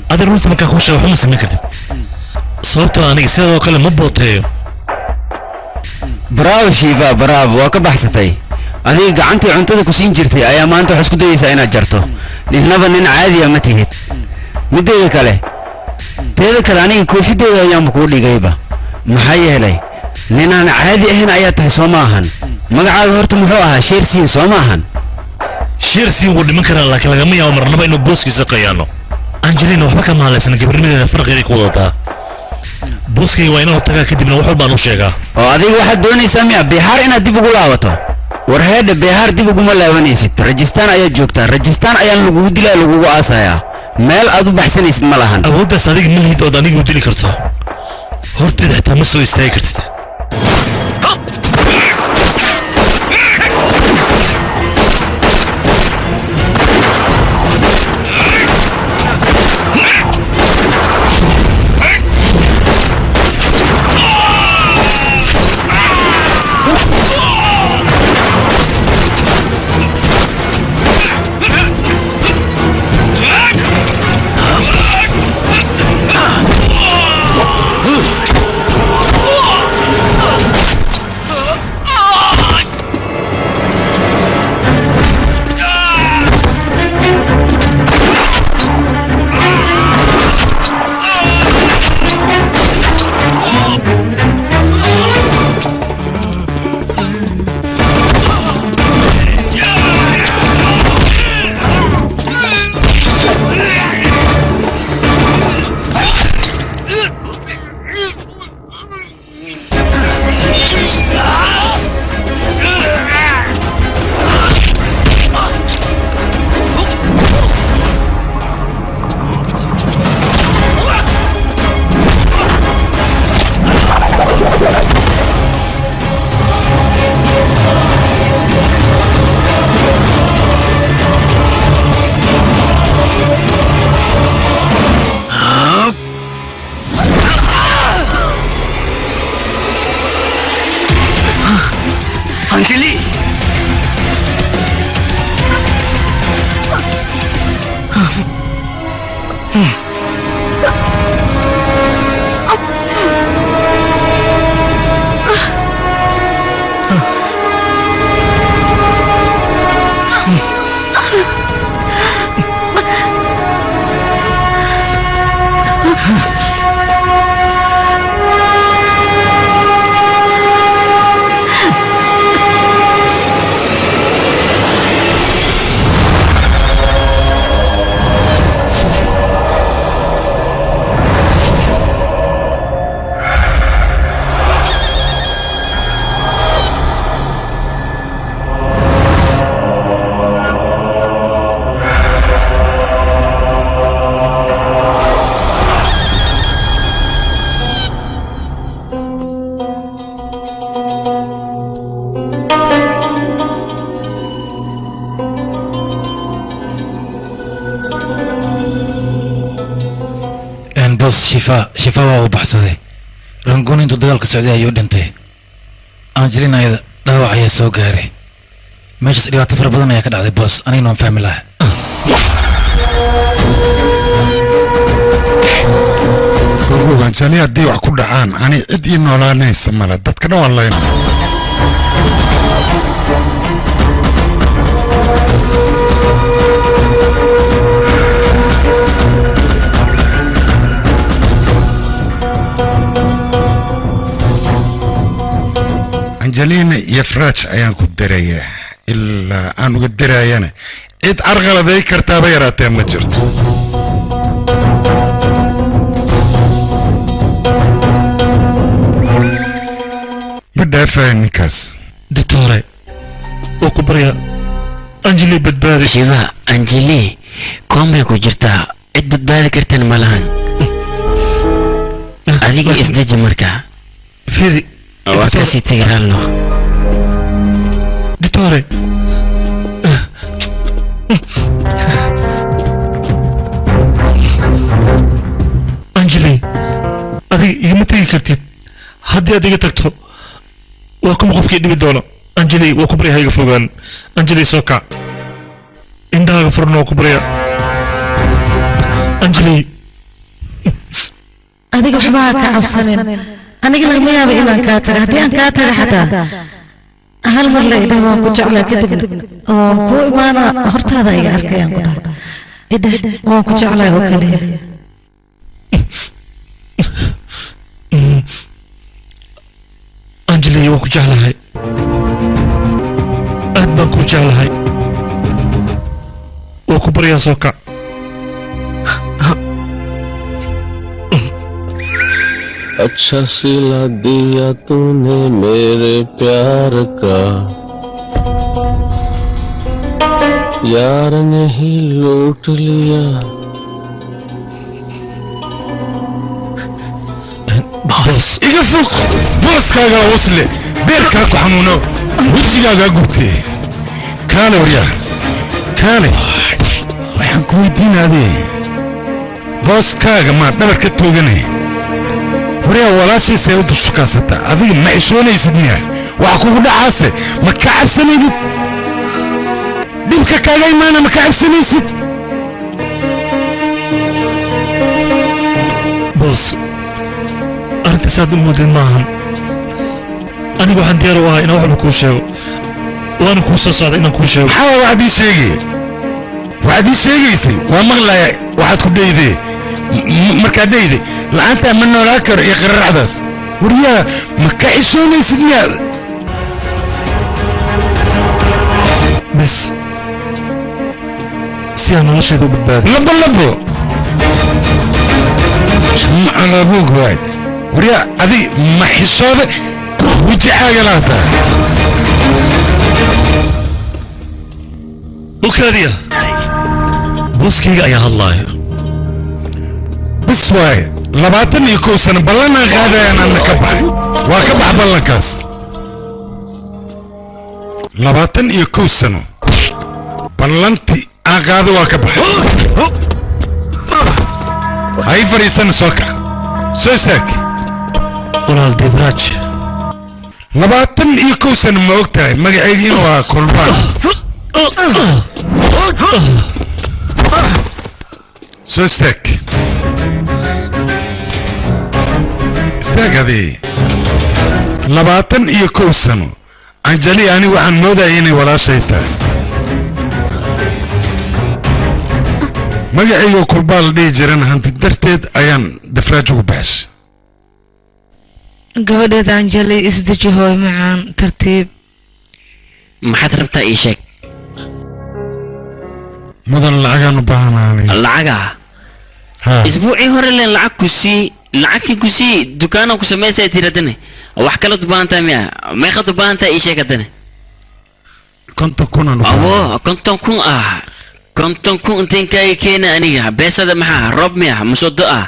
adiga runta markaan kuu sheego waxuma samayn kartid sababtoo aniga sidoo kale ma booteeyo bravo shiifa bravo waa ka baxsatay adiga gacantii cuntada ku siin jirtay ayaa maanta wax isku dayaysaa inaad jarto ninnaba nin caadiya ma tihid mideeda kale teeda kale aniga koofideeda ayaanba kuu dhigayba maxaa yeelay ninaan caadi ahayn ayaa tahay soo ma ahan magacaaga horta muxuu ahaa sheersiin soo ma ahan sheersiin wuu dhiman karaa laakiin lagama yaabo marnaba inuu booskiisa qayaano angelina waxba ka mahalaysana gabarnimadeeda farqiday ku wadataa booskayga waa inaan tagaa kadibna wax walbaan u sheegaa oo adiga waxaad doonaysaa miya beexaar inaad dib ugu laabato war heedha beexaar dib uguma laabanaysid rajistaan ayaad joogtaa rajistaan ayaan lagugu dilaa lagugu aasayaa meel aad u baxsanaysid ma lahan awooddaas adiga ma lihid ood aniga u dili karto horteeda xitaa ma soo istaagi kartid Anjali shifaa waa u baxsaday rangoon intuu dagaalka socday ayuu dhintay angelina ayada dhaawac ayaa soo gaaray meeshaas dhibaato fara badan ayaa ka dhacday boos anigana waan fahmi lahaa gorgogaanjani haddii wax ku dhacaan ani cid ii noolaanaysa male dadkana waan layna angelina iyo fraaj ayaan ku darayaa ilaa aan uga daraayana cid carqaladay kartaaba yaraatee ma jirto ma dhaafayo ninkaas ditore oo ku barya anjeli badbaadi shiva anjeli koombay ku jirtaa cid badbaadi kartan ma lahan adiga isdeji markaa firi warkaasii tegi raalno ditore tegi kartid haddii aad iga tagto waa kuma qofkii dhibi doono anjali waa ku barya hayga fogaan anjali soo kac indhahaaga furna waa ku barya anjali adiga waxba ha ka cabsanin aniga lagama yaabo inaan kaa taga haddii aan kaa taga xataa hal mar la idhah waan ku jeclaa kadibna waan ku imaana hortaada iga arkayaan ku dhaha idhah waan ku jeclaa oo kaliya anjali waan ku jeclahay aad baan ku jeclahay waa ku baryaa soo kac अच्छा सिला दिया तूने मेरे प्यार का यार नहीं लूट लिया بس إيجا فوق بوس كاغا وصل بير كاكو حنونو وجي كاغا قوتي كالي وريا كالي وحن كوي دين هذه بوس كاغا ما دبر كتوغني وريا ولاشي سيودو شكاستا هذه ما إشوني يسدنيا وعكو دا عاسي ما كعب سنيدت ديبكا كاغا إيمانا ما كعب سنيسد بوس أنت ساد المدن معهم أنا بحن ديارو أنا واحد بكون شيء وأنا كون صاد أنا كون شيء حاول وعدي شيء وعدي شيء سي ومغلا واحد كبدي ذي مركدي ذي لا أنت منه راكر يقرر عدس وريا مكعشوني سدنيا بس سيانا رشيدو بالباب لبو شو على أبوك وايد وريا هذه ما حسابه وجه عاقلاته وكاديا بوسكيغا يا الله بس واي لباتن يكوسن بلنا غادا انا نكبح وكبح بلنكاس لباتن يكوسن بلنتي اغادا وكبح هاي فريسن سوكا سوسك walaal debraaj labaatan iyo kow sano ma og tahay magacaygiina waa kulbaan soo istaag istaag adii labaatan iyo kow sano anjali ani waxaan moodaya inay walaashay tahay magacayga kulbaa la dhihi jiran hanti darteed ayaan dafraaj ugu baxshay gabadheed anjali isdeji hooy macaan tartiib maxaad rabtaa ii sheeg mudan lacagaan u baahanaanay lacaga isbuucii hore leen lacag ku sii lacagtii ku sii dukaanaan ku samaysay tiradane wax kala u baahan tahay miya meeqaad u baahan tahay ii sheeg haddane konton kunaan u awo konton kun ah konton kun inteen kaaga keena aniga beesada maxaa roob miya masodo ah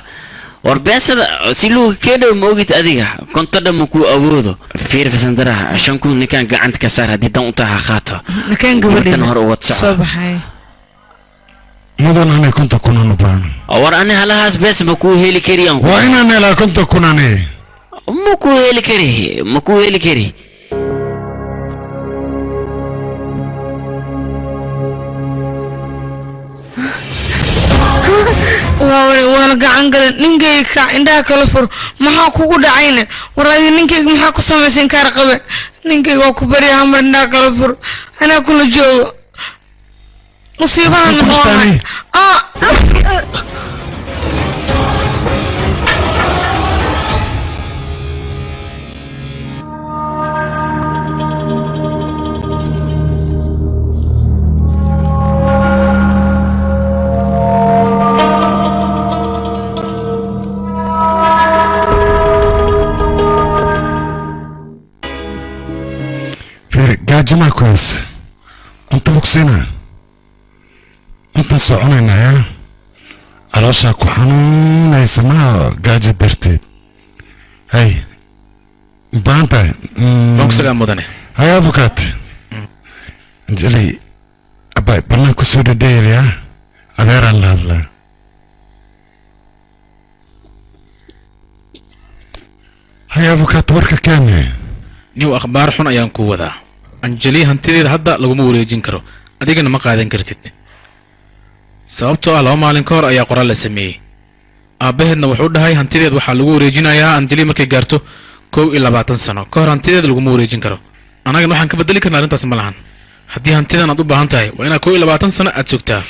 war beesada si luu keedhow ma ogid adiga konto dhamma kuu awoodo fiir fasandaraha 5 kun ninkaan gacanta ka saar haddii dan u taha qaato ninkaan gabadheeda hore u wad soo baxay mudan anay konton kunaan u baahan war ani halahaas bees ma kuu heli kariyaan waa inaan helaa konton kun ani ma kuu heli kari ma kuu heli kari waana gacan gale ninkayga kac indhaha kala fur maxaa kugu dhacayne war adi ninkayga maxaa ku samaysan kaar qabe ninkayga waa ku barya hamar indhaha kala fur anaa kula joogo musiibaha noqonay جمع كويس انت بوكسينا انت سعونينا يا علاشا كوحنون يسمع قاجة درتي هاي بانتا بوكسلام مدني هاي افوكات انجلي اباي بنا كسودة دير يا ادير الله الله هاي افوكات وركا كان نيو اخبار حن ايان كو ودا انجلي هانتيده hadda lagu wareejin karo adigana ma qaadan kartid sababtoo ah laba maalin ka hor ayaa qoraal la sameeyay aabaheedna wuxuu dhahay hantideed waxaa lagu wareejinayaa anjali markay gaarto 22 sano ka hor hantideed lagu wareejin karo anagana waxaan ka bedeli karnaa arrintaas ma lahan haddii hantidan aad u baahan tahay waa inaad 22 sano aad sugtaa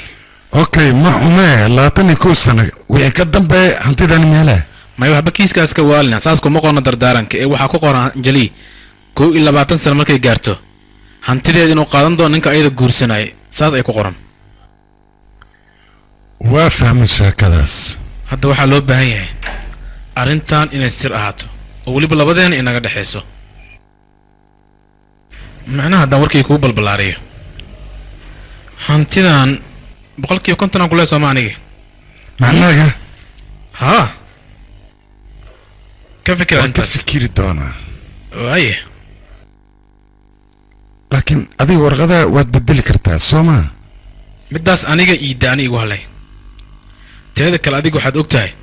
اوكي ما عمره لا تاني كل سنة ويقدم بي هنتي داني ميلا ما يوحب كيسكاس كوالنا ساسكو مقونا دردارنك اي waxaa ku qoran anjali 22 sano markay gaarto hantideed inuu qaadan doono ninka ayada guursanay saas ay ku qoran waa fahmay sheekadaas hadda waxaa loo baahan yahay arrintan inay sir ahaato oo weliba labadeena inaga dhexeyso macnaha haddaan warkii kugu balbalaariyo hantidan boqolkiiba 50 aan ku leeyahay Soomaaliga macnaha ها كيف فكرة أنت؟ فكري دونا أيه لكن هذه ورغدا وتبدل كرتها سوما بداس أنيجا إيداني وهلاي تهذا كلا أديك واحد أكتاي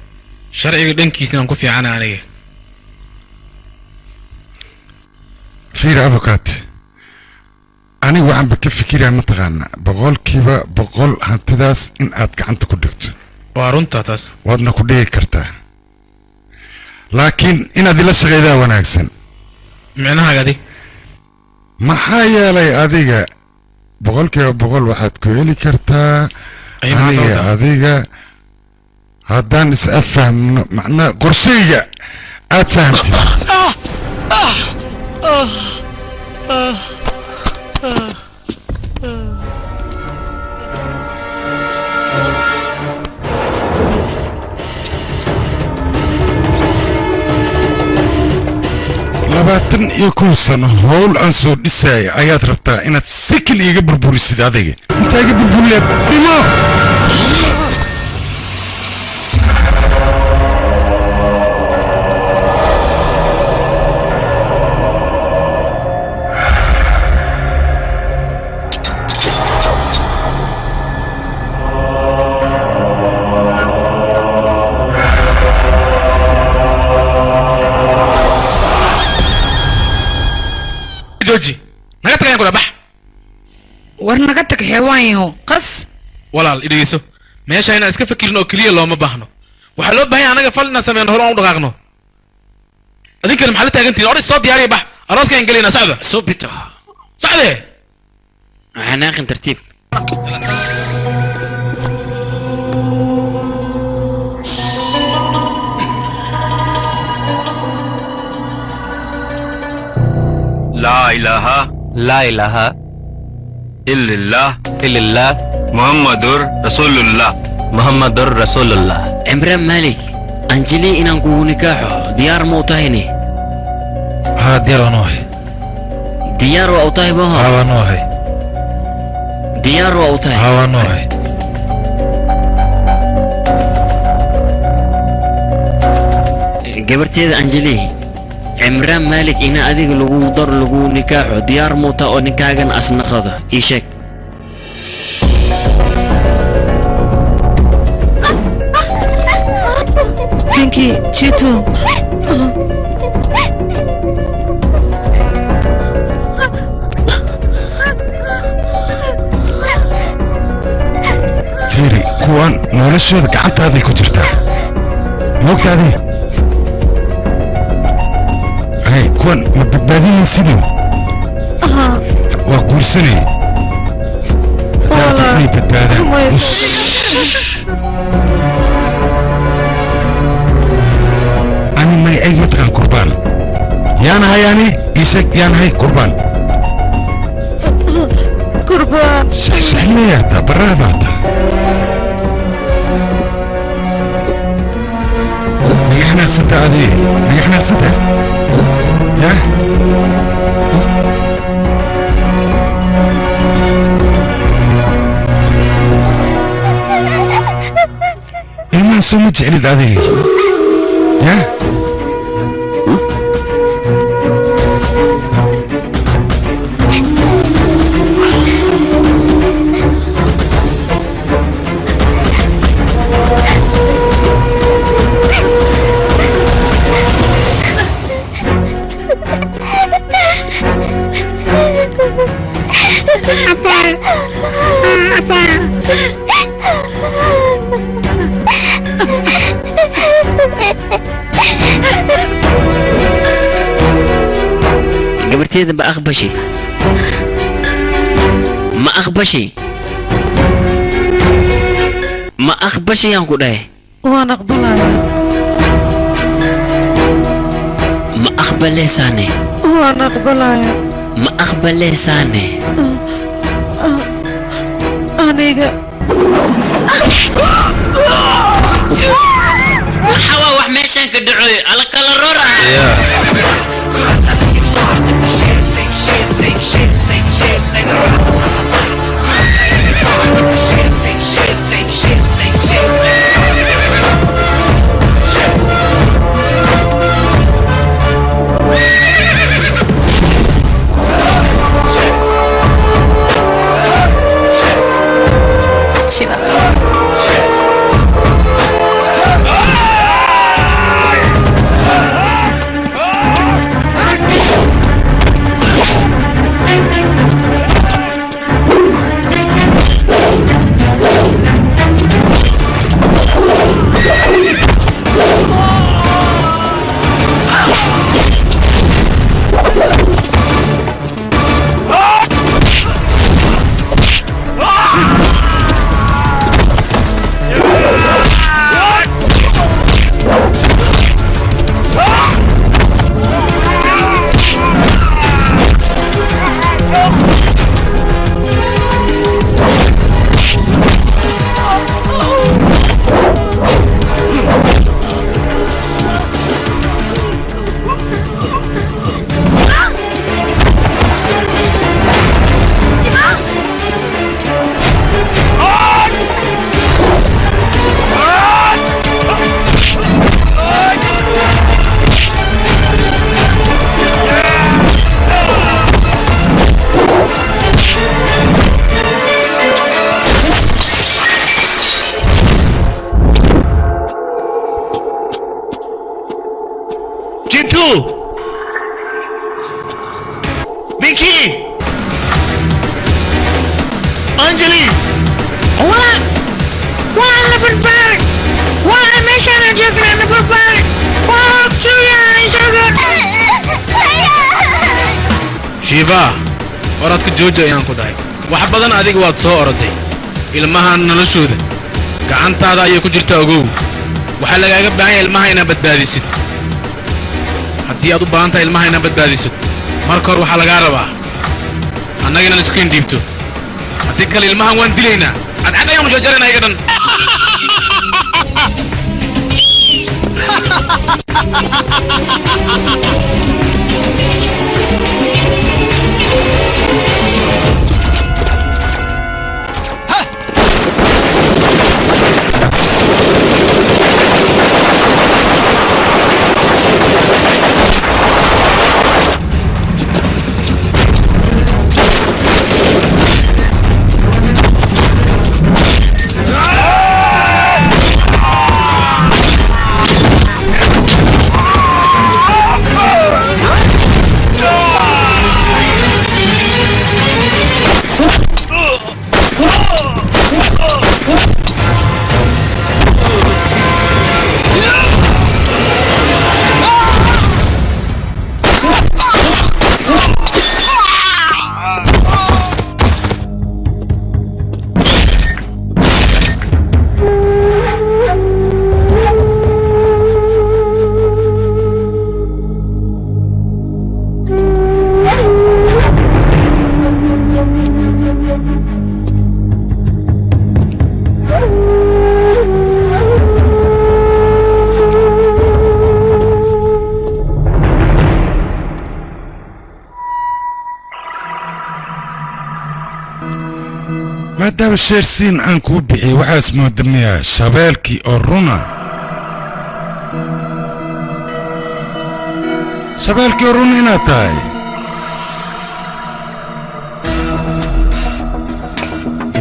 شرعي دين كيسنا نكون في عنا أنيجا في افوكات أنا وعم بكيف فكري عم تغنى بقول كيفا بقول هنتداس إن أتك أنت كدكت وارنتا تاس وادنا كديه كرتها لكن إن هذه لسه وناكسن معناها قدي ما حايا لي أديك بقول كيف بقول واحد كويلي كرتها أي أنا أديك هدان أفهم معناه قرصية أتفهمت labaatan iyo kow sano howl aan soo dhisaya ayaad rabtaa inaad sikin iiga burburisid adiga intaa iga burburileed dhimo جوجي نقطع يا كولا بح ورنقتك حيوان يهو قص ولا إدريسو ماشي أنا أسكت فكرنا أكلية لو ما بحنو وحلو بهي أنا قفلنا سمين هرون دغاغنو أديك المحلات يا جنتي أوري الصوت ياري بح أراس كان قلينا سعدة صوت بيتو سعدة هناخن ترتيب لا إله إلا الله محمد رسول الله عمران مالك أنجلي إن أنكو نكاحه ديار موتاهني ها ديار ونوحي ديار وأوتاهي بها ها ونوحي ديار وأوتاهي ها ونوحي قبرتي أنجلي عمران مالك إنا أذيك لغو در لغو نكاحه ديار موتا أو نكاحن أسنقضه إيشك بينكي جيتو فيري كوان نولشود قعنت هذه كجرتا موقت هذه هاي كوان مبادين سيدو وقرسني والله بدادا أنا ما أي متقن قربان يانا هاي إيشك يانا هاي قربان قربان سحلياتا براداتا نحن ستة هذه نحن ستة يا ما سمعت على هذه يا gabarteeda ma aqbashay ma aqbashay aan ku dhahay waan aqbalaya ma aqbaleysaane waan aqbalaya ma aqbaleysaane aniga maxaa wax meeshan ka dhacoy ala kala roora Shiva. shiifa oradka jooja ayaan ku dhahay wax badan adiga waad soo oroday ilmahan noloshooda gacantaada ayay ku jirtaa ogow waxaa lagaaga baahan yahay ilmaha inaad badbaadisid haddii aad u baahan tahay ilmaha inaad badbaadisid marka hore waxaa lagaa rabaa annagana la isku dhiibto haddii kale ilmahan waan dilaynaa cadcad ayaan u jarjaraynaa iga dhan maadaama sheersiin aan kuu bixiyey waxaas moodamayaa shabeelkii oo runa shabeelkii oo runa inaad tahay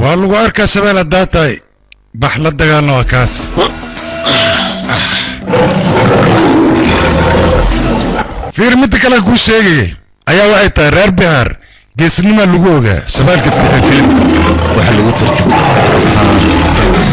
waa lagu arkaa shabeel haddaa tahay bax la dagaalna waa kaas fiir midda kale kuu sheegayay ayaa waxay tahay reer bihaar geesnima lagu ogaa shabaalka iska ee filimka waxaa lagu tarjumay astaan films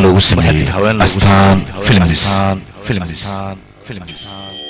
loogu sameeyay astaan films